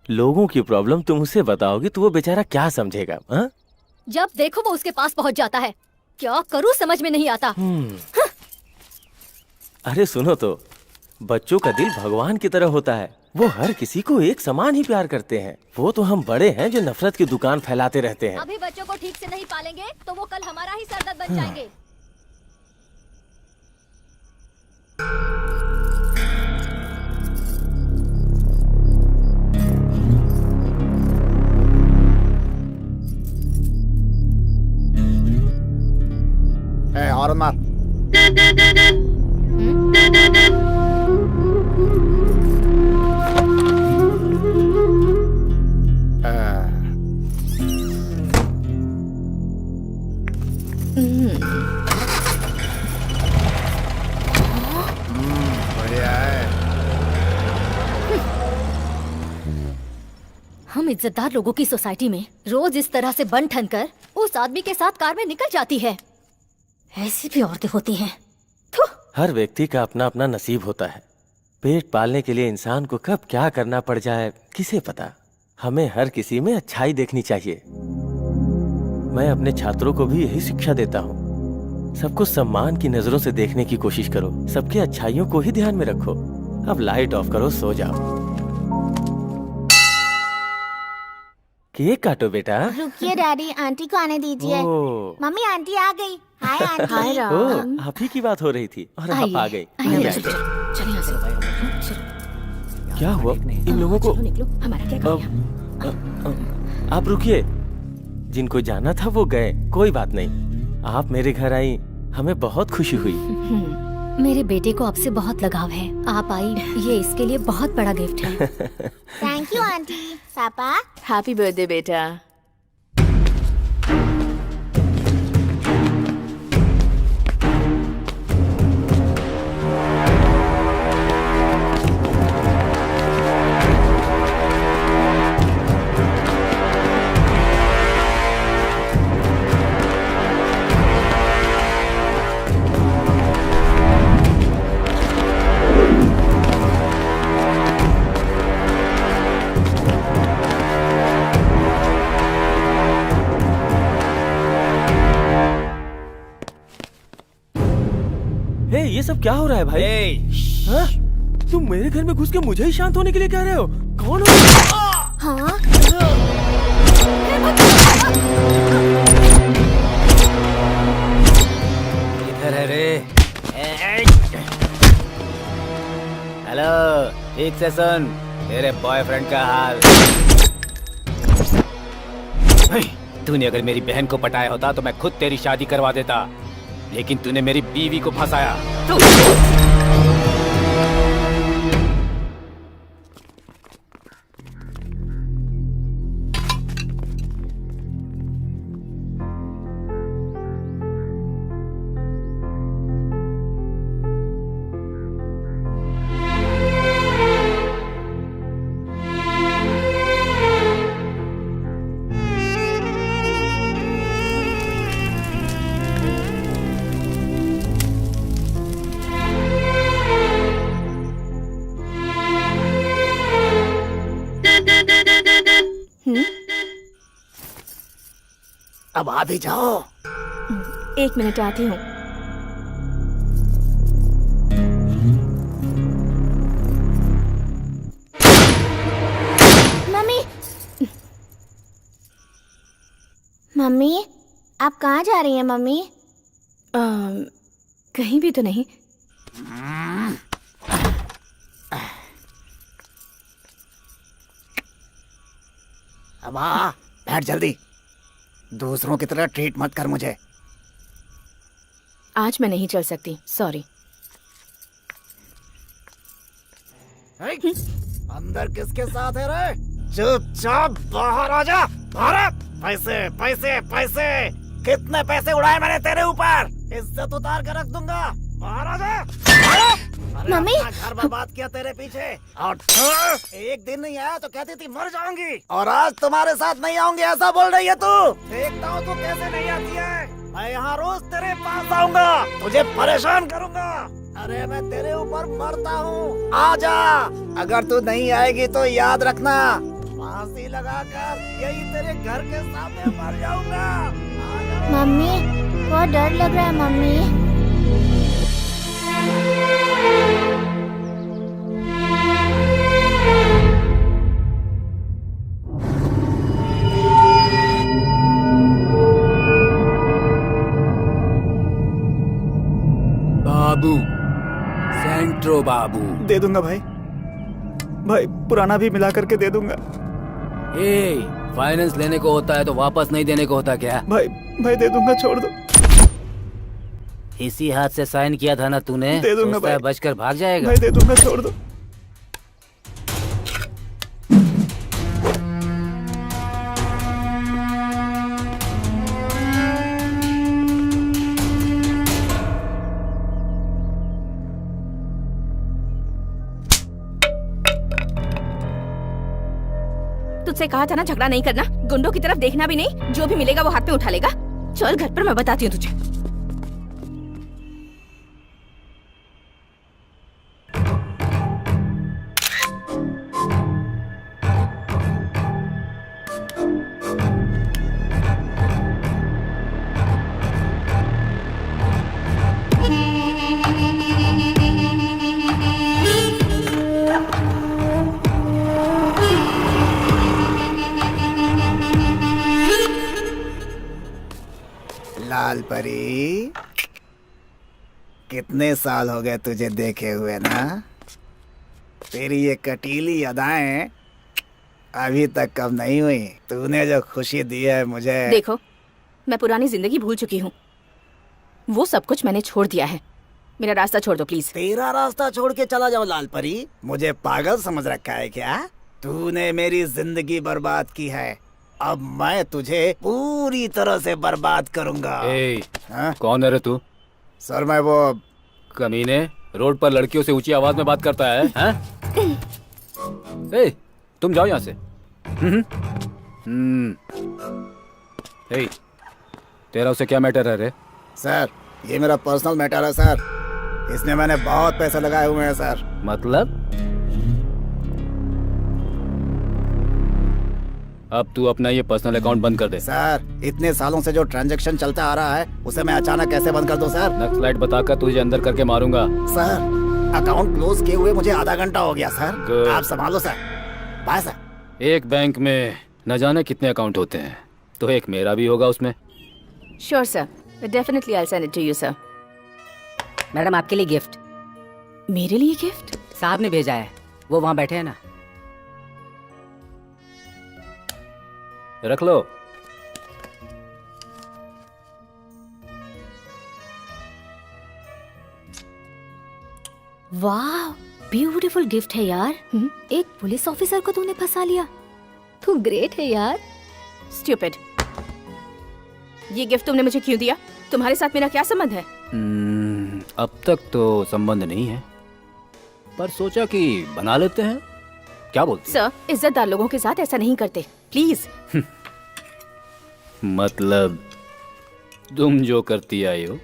लोगों की प्रॉब्लम तुम उसे बताओगी तो वो बेचारा क्या समझेगा? हाँ? जब देखो वो उसके पास पहुंच जाता है। क्या करूं समझ में नहीं आता। अरे सुनो तो, बच्चों का दिल भगवान की तरह होता है। वो हर किसी को एक समान ही प्यार करते हैं। वो तो हम बड़े हैं जो नफरत की दुकान फैलाते रहते हैं। अभी बच्चों को ठीक से नहीं पालेंगे तो वो कल हमारा ही सरदर्द बन जाएंगे। और मार। बढ़िया है। हम इज्जतदार लोगों की सोसाइटी में रोज इस तरह से बन ठन कर उस आदमी के साथ कार में निकल जाती है। ऐसी भी औरतें होती हैं। हर व्यक्ति का अपना अपना नसीब होता है। पेट पालने के लिए इंसान को कब क्या करना पड़ जाए किसे पता। हमें हर किसी में अच्छाई देखनी चाहिए। मैं अपने छात्रों को भी यही शिक्षा देता हूँ। सबको सम्मान की नजरों से देखने की कोशिश करो। सबके अच्छाइयों को ही ध्यान में रखो। अब लाइट ऑफ करो, सो जाओ। केक काटो बेटा। रुकिए डैडी, आंटी को आने दीजिए। ओह। मम्मी आंटी आ गई। Hi aunty. हाय राम। ओह, आप ही की बात हो रही थी और आप आ गई। आइए, आइए, चलो, आइए। चलो यहाँ से। क्या हुआ इन लोगों को? चलो निकलो, हमारा क्या काम है? आप रुकिए। जिनको जाना था वो गए, कोई बात नहीं। आप मेरे घर आई, हमें बहुत खुशी हुई। मेरे बेटे को आपसे बहुत लगाव है। आप आई, ये इसके लिए बहुत बड़ा गिफ्ट है। Thank you aunty. पापा, हैप्पी बर्थडे बेटा। हे, ये सब क्या हो रहा है भाई? हाँ? तुम मेरे घर में घुस के मुझे ही शांत होने के लिए कह रहे हो? कौन हो? हाँ? इधर है रे। हेलो, ठीक से सुन, तेरे बॉयफ्रेंड का हाल। तूने अगर मेरी बहन को पटाया होता तो मैं खुद तेरी शादी करवा देता, लेकिन तूने मेरी बीवी को फंसाया। अब आ भी जाओ। 1 मिनट आती हूँ। मम्मी, मम्मी, आप कहाँ जा रही हैं मम्मी? कहीं भी तो नहीं। अब आ, बैठ जल्दी। दूसरों की तरह ट्रीट मत कर मुझे। आज मैं नहीं चल सकती, सॉरी। अंदर किसके साथ है रे? चुपचाप बाहर आ जा। बाहर। पैसे पैसे पैसे, कितने पैसे उड़ाए मैंने तेरे ऊपर, इज्जत उतार कर रख दूंगा। बाहर आ जा। मम्मी, घर बर्बाद किया तेरे पीछे, और एक दिन नहीं आया तो कहती थी मर जाऊंगी, और आज तुम्हारे साथ नहीं आऊंगी ऐसा बोल रही है तू। देखता हूँ तू कैसे नहीं आती है। मैं यहाँ रोज तेरे पास आऊंगा, तुझे परेशान करूंगा। अरे मैं तेरे ऊपर मरता हूँ, आ जा। अगर तू नहीं आएगी तो याद रखना, फांसी लगाकर यही तेरे घर के सामने मर जाऊंगा। मम्मी, बहुत डर लग रहा है मम्मी। बाबू, सेंट्रो बाबू। दे दूंगा भाई, भाई पुराना भी मिला करके दे दूंगा। फाइनेंस लेने को होता है तो वापस नहीं देने को होता क्या? भाई भाई दे दूंगा, छोड़ दो। इसी हाथ से साइन किया था ना तूने? दे दूंगा सोचता है भाई। बचकर भाग जाएगा? भाई दे दूंगा, छोड़ दो। तुझसे कहा था ना झगड़ा नहीं करना, गुंडों की तरफ देखना भी नहीं, जो भी मिलेगा वो हाथ में उठा लेगा। चल घर पर, मैं बताती हूँ तुझे। लाल परी, कितने साल हो गए तुझे देखे हुए ना। तेरी ये कटीली अदाएं अभी तक कम नहीं हुई। तूने जो खुशी दी है मुझे। देखो, मैं पुरानी जिंदगी भूल चुकी हूँ, वो सब कुछ मैंने छोड़ दिया है। मेरा रास्ता छोड़ दो प्लीज। तेरा रास्ता छोड़ के चला जाऊं लाल परी? मुझे पागल समझ रखा है क्या? तूने मेरी जिंदगी बर्बाद की है, अब मैं तुझे पूरी तरह से बर्बाद करूंगा। हाँ? कौन है रे तू? सर मैं वो कमीने, रोड पर लड़कियों से ऊंची आवाज में बात करता है, हैं? तुम जाओ यहाँ से। तेरा उसे क्या मैटर है रे? सर ये मेरा पर्सनल मैटर है सर, इसमें मैंने बहुत पैसे लगाए हुए हैं सर। मतलब? अब तू अपना ये पर्सनल अकाउंट बंद कर दे। सर इतने सालों से जो ट्रांजैक्शन चलता आ रहा है उसे मैं अचानक कैसे बंद कर दूं सर? नक्सलाइट बताकर तुझे अंदर करके मारूंगा। सर अकाउंट क्लोज किए हुए मुझे आधा घंटा हो गया सर। Good. आप संभालो सर। Bye sir. एक बैंक में न जाने कितने अकाउंट होते हैं, तो एक मेरा भी होगा उसमें। Sure sir, definitely I send it to you sir. Madam आपके लिए गिफ्ट। मेरे लिए गिफ्ट? साहब ने भेजा है, वो वहाँ बैठे हैं ना। रख लो। वाह, ब्यूटीफुल गिफ्ट है यार। एक पुलिस ऑफिसर को तूने फंसा लिया। तू ग्रेट है यार। स्टूपिड। ये गिफ्ट तुमने मुझे क्यों दिया? तुम्हारे साथ मेरा क्या संबंध है? अब तक तो संबंध नहीं है, पर सोचा कि बना लेते हैं। क्या बोलते? सर, इज्जतदार लोगों के साथ ऐसा नहीं करते, प्लीज। मतलब तुम जो करती आई हो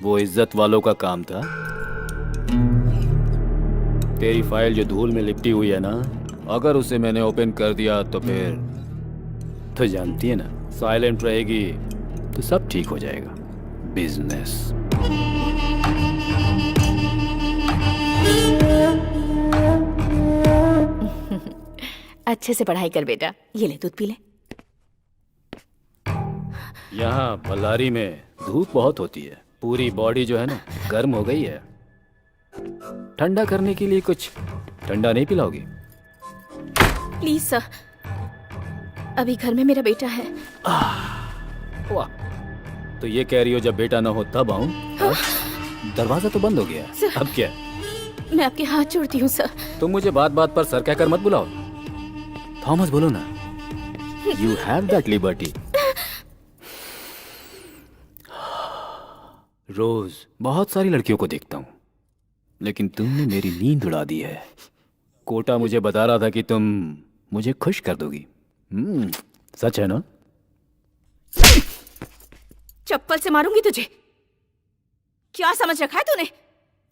वो इज्जत वालों का काम था। तेरी फाइल जो धूल में लिपटी हुई है ना, अगर उसे मैंने ओपन कर दिया तो फिर तो जानती है ना, साइलेंट रहेगी तो सब ठीक हो जाएगा। बिजनेस। अच्छे से पढ़ाई कर बेटा। ये ले, दूध पी ले। यहाँ बल्लारी में धूप बहुत होती है, पूरी बॉडी जो है ना गर्म हो गई है। ठंडा करने के लिए कुछ ठंडा नहीं पिलाओगी? प्लीज सर, अभी घर में मेरा बेटा है। वाह, तो ये कह रही हो जब बेटा ना हो तब आऊं? दरवाजा तो बंद हो गया, अब क्या? मैं आपके हाथ जोड़ती हूँ सर। तुम मुझे बात बात पर सर कहकर मत बुलाओ। थॉमस बोलो ना। You have that liberty. रोज बहुत सारी लड़कियों को देखता हूँ, लेकिन तुमने मेरी नींद उड़ा दी है। कोटा मुझे बता रहा था कि तुम मुझे खुश कर दोगी। सच है ना? चप्पल से मारूंगी तुझे। क्या समझ रखा है तूने?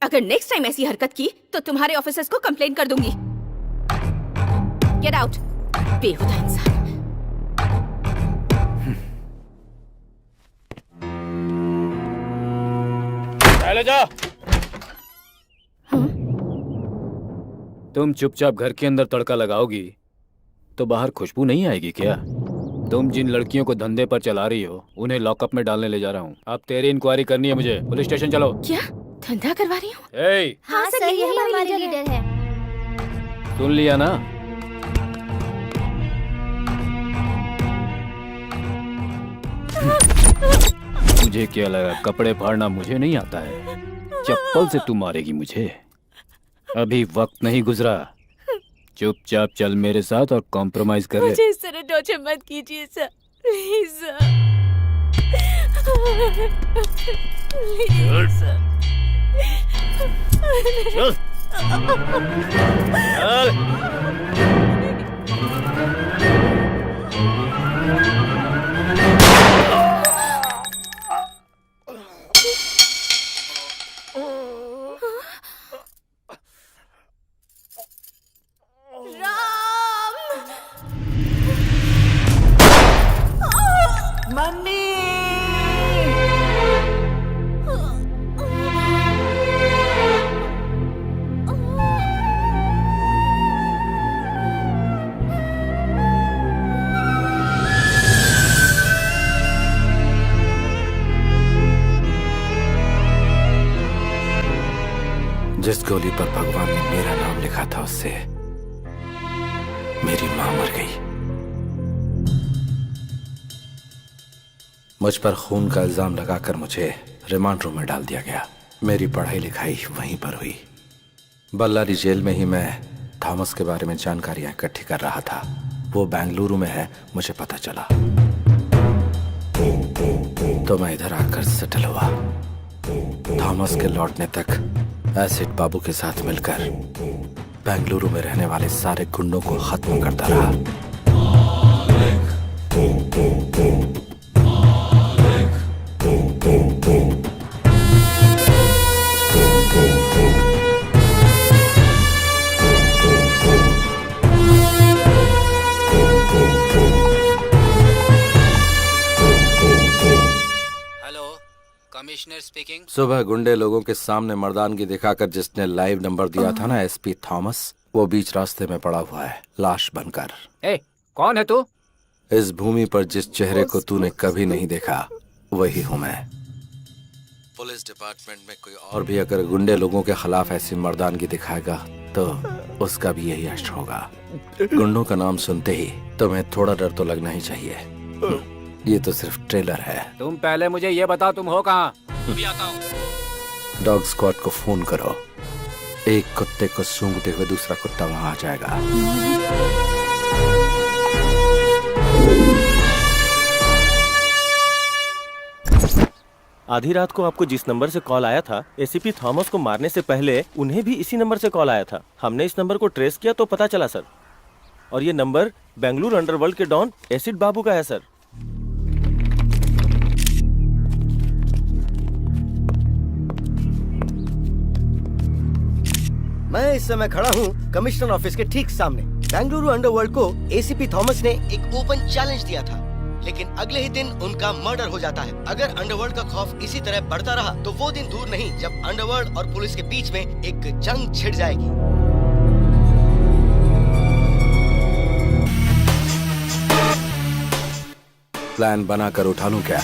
अगर नेक्स्ट टाइम ऐसी हरकत की तो तुम्हारे ऑफिसर्स को कंप्लेन कर दूंगी। गेट आउट, बेहुदा इंसान। चले जाओ। तुम चुपचाप घर के अंदर तड़का लगाओगी तो बाहर खुशबू नहीं आएगी क्या? तुम जिन लड़कियों को धंधे पर चला रही हो उन्हें लॉकअप में डालने ले जा रहा हूँ। अब तेरी इंक्वायरी करनी है मुझे। पुलिस स्टेशन चलो। क्या धंधा करवा रही हूँ? हाँ सर, यही हमारे लीडर है। सुन लिया ना? मुझे क्या लगा कपड़े फाड़ना मुझे नहीं आता है? चप्पल से तू मारेगी मुझे? अभी वक्त नहीं गुजरा। चुपचाप चल मेरे साथ और कॉम्प्रोमाइज कर ले। मुझे इस तरह टॉर्चर मत कीजिए sir, please sir. Please sir. चल। जिस गोली पर भगवान ने मेरा नाम लिखा था उससे मेरी मां मर गई। मुझ पर खून का इल्जाम लगाकर मुझे रिमांड रूम में डाल दिया गया। मेरी पढ़ाई लिखाई वहीं पर हुई। बल्लारी जेल में ही मैं थॉमस के बारे में जानकारियां इकट्ठी कर रहा था। वो बेंगलुरु में है, मुझे पता चला तो मैं इधर आकर सेटल हुआ। थॉमस के लौटने तक एसिड बाबू के साथ मिलकर बेंगलुरु में रहने वाले सारे गुंडों को खत्म करता रहा। Commissioner speaking. सुबह गुंडे लोगों के सामने मर्दानगी दिखाकर जिसने लाइव नंबर दिया था ना एसपी थॉमस, वो बीच रास्ते में पड़ा हुआ है लाश बनकर। ए, कौन है तू? इस भूमि पर जिस चेहरे को तूने कभी नहीं देखा वही हूं मैं। पुलिस डिपार्टमेंट में कोई और भी अगर गुंडे लोगों के खिलाफ ऐसी मर्दानगी दिखाएगा तो उसका भी यही अश्र होगा। गुंडों का नाम सुनते ही तुम्हें थोड़ा डर तो लगना ही चाहिए। ये तो सिर्फ ट्रेलर है। तुम पहले मुझे ये बताओ तुम हो कहाँ? अभी आता हूँ। डॉग स्क्वाड को फोन करो। एक कुत्ते को सूंघते हुए दूसरा कुत्ता वहां आ जाएगा। आधी रात को आपको जिस नंबर से कॉल आया था, एसीपी थॉमस को मारने से पहले उन्हें भी इसी नंबर से कॉल आया था। हमने इस नंबर को ट्रेस किया तो पता चला सर, और ये नंबर बेंगलुरु अंडरवर्ल्ड के डॉन एसिड बाबू का है सर। मैं इस समय खड़ा हूँ कमिश्नर ऑफिस के ठीक सामने। बेंगलुरु अंडरवर्ल्ड को एसीपी थॉमस ने एक ओपन चैलेंज दिया था, लेकिन अगले ही दिन उनका मर्डर हो जाता है। अगर अंडरवर्ल्ड का खौफ इसी तरह बढ़ता रहा तो वो दिन दूर नहीं जब अंडरवर्ल्ड और पुलिस के बीच में एक जंग छिड़ जाएगी। प्लान बनाकर उठा लूं क्या?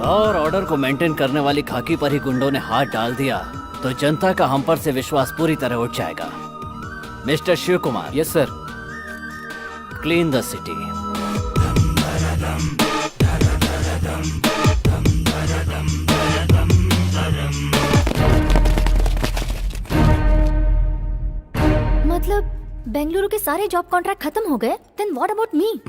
और ऑर्डर को मेंटेन करने वाली खाकी पर ही गुंडों ने हाथ डाल दिया तो जनता का हम पर से विश्वास पूरी तरह उठ जाएगा। Mister Shiv Kumar. Yes sir. Clean the city. मतलब बेंगलुरु के सारे जॉब कॉन्ट्रैक्ट खत्म हो गए? Then what about me?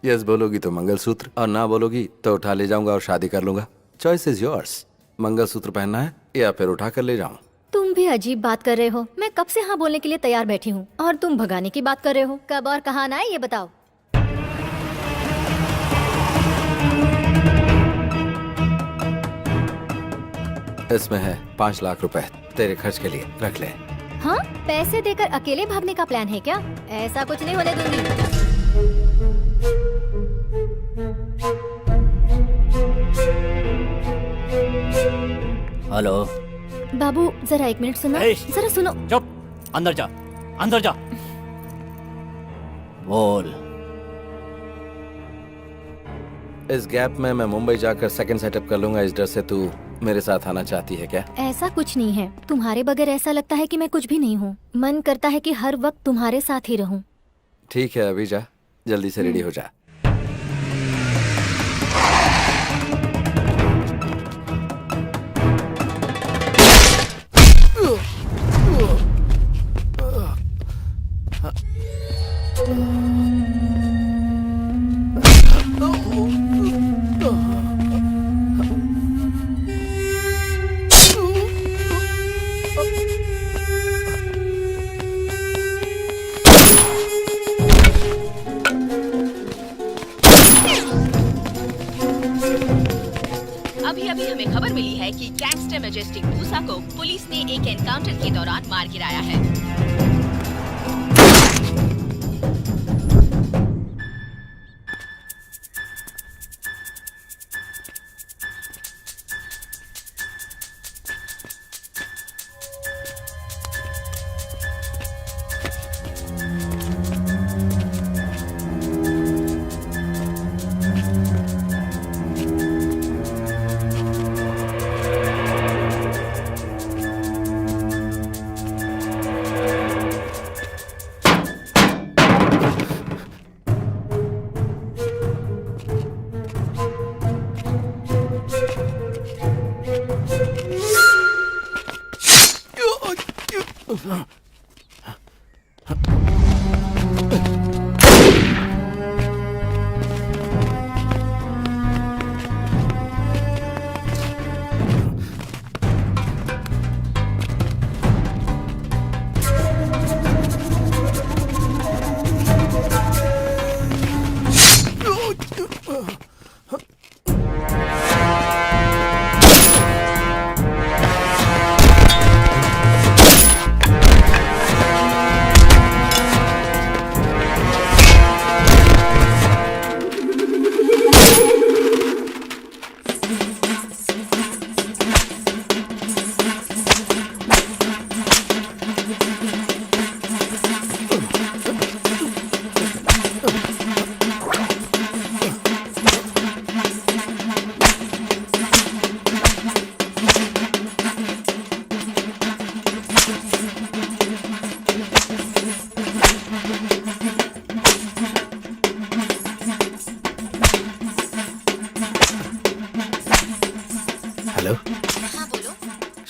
Yes बोलोगी तो मंगलसूत्र, और ना बोलोगी तो उठा ले जाऊंगा और शादी कर लूंगा। Choice is yours. मंगलसूत्र पहनना है या फिर उठा कर ले जाऊं? तुम भी अजीब बात कर रहे हो। मैं कब से हाँ बोलने के लिए तैयार बैठी हूँ और तुम भगाने की बात कर रहे हो। कब और कहाँ आना है ये बताओ। इसमें है 5 लाख रुपए तेरे खर्च के लिए, रख ले। हाँ, पैसे देकर अकेले भागने का प्लान है क्या? ऐसा कुछ नहीं होने दूंगी। हेलो बाबू जरा 1 मिनट सुनो। जरा सुनो। चुप, अंदर जा, अंदर जा। बोल। इस गैप में मैं मुंबई जाकर सेकंड सेटअप कर लूंगा। इस डर से तू मेरे साथ आना चाहती है क्या? ऐसा कुछ नहीं है। तुम्हारे बगैर ऐसा लगता है कि मैं कुछ भी नहीं हूँ। मन करता है कि हर वक्त तुम्हारे साथ ही रहूं। ठीक है, अभी जा, जल्दी से रेडी हो जा। अभी हमें खबर मिली है कि गैंगस्टर मैजेस्टिक मूसा को पुलिस ने एक एनकाउंटर के दौरान मार गिराया है।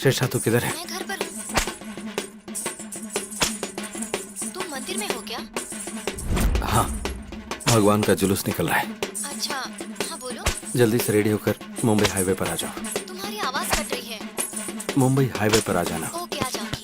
शेषा तू किधर है? मैं घर पर हूँ। तुम मंदिर में हो क्या? हाँ, भगवान का जुलूस निकल रहा है। अच्छा, हाँ बोलो। जल्दी से रेडी होकर मुंबई हाईवे पर आ जाओ। तुम्हारी आवाज कट रही है। मुंबई हाईवे पर आ जाना। ओके, आ जाऊंगी।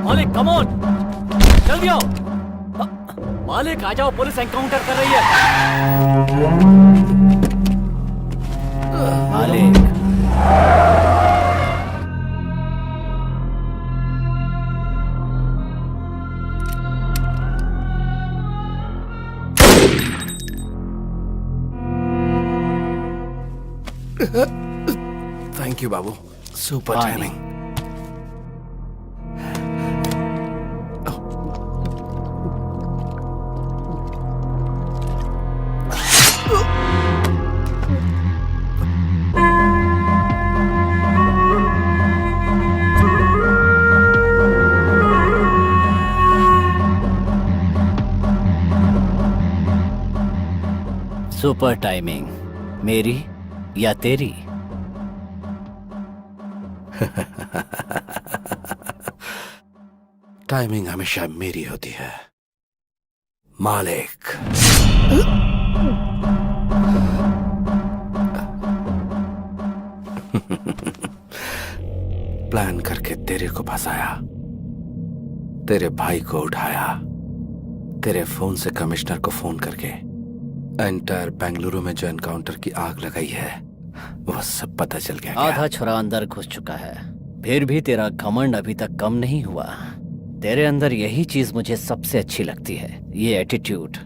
मालिक कम ऑन, जल्दी आओ। मालिक आ जाओ, पुलिस एनकाउंटर कर रही है। मालिक thank you Babu, super timing. Super timing, मेरी या तेरी? टाइमिंग हमेशा मेरी होती है मालिक। प्लान करके तेरे को फंसाया, तेरे भाई को उठाया, तेरे फोन से कमिश्नर को फोन करके एंटायर बेंगलुरु में जो एनकाउंटर की आग लगाई है वो सब पता चल गया। आधा छुरा अंदर घुस चुका है, फिर भी तेरा घमंड अभी तक कम नहीं हुआ। तेरे अंदर यही चीज मुझे सबसे अच्छी लगती है, ये एटीट्यूड,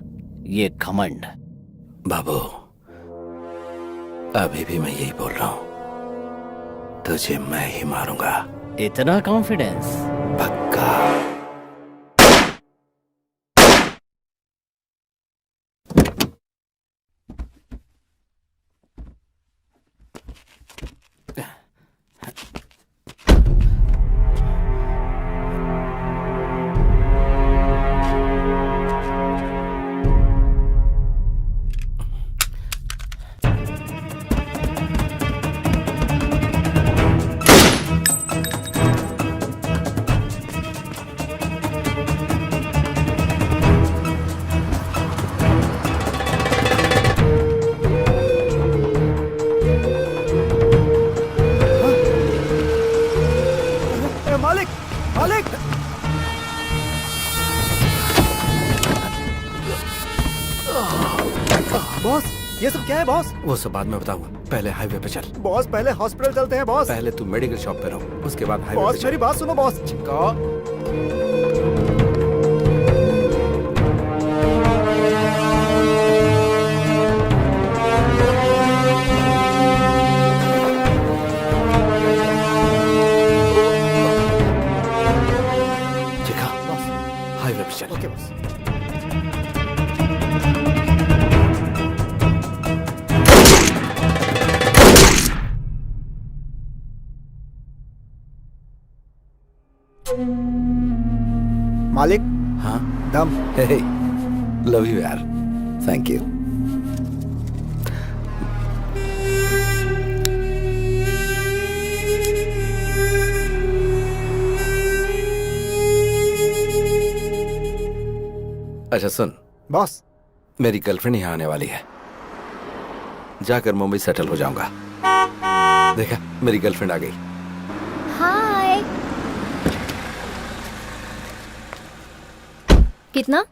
ये घमंड। बाबू, अभी भी मैं यही बोल रहा हूं, तुझे मैं ही मारूंगा। इतना कॉन्फिडेंस? पक्का। बॉस, ये सब क्या है बॉस? वो सब बाद में बताऊंगा, पहले हाईवे पे चल। बॉस पहले हॉस्पिटल चलते हैं बॉस। पहले तू मेडिकल शॉप पे रहो, उसके बाद हाईवे पे बॉस चल। मेरी बात सुनो बॉस। चिका, हाईवे पे चल। Okay boss. मालिक, हाँ, दम। हे, लव यू यार, थैंक यू। अच्छा सुन बॉस, मेरी गर्लफ्रेंड यहाँ आने वाली है, जाकर मुंबई सेटल हो जाऊंगा। देखा, मेरी गर्लफ्रेंड आ गई। हाय। कितना?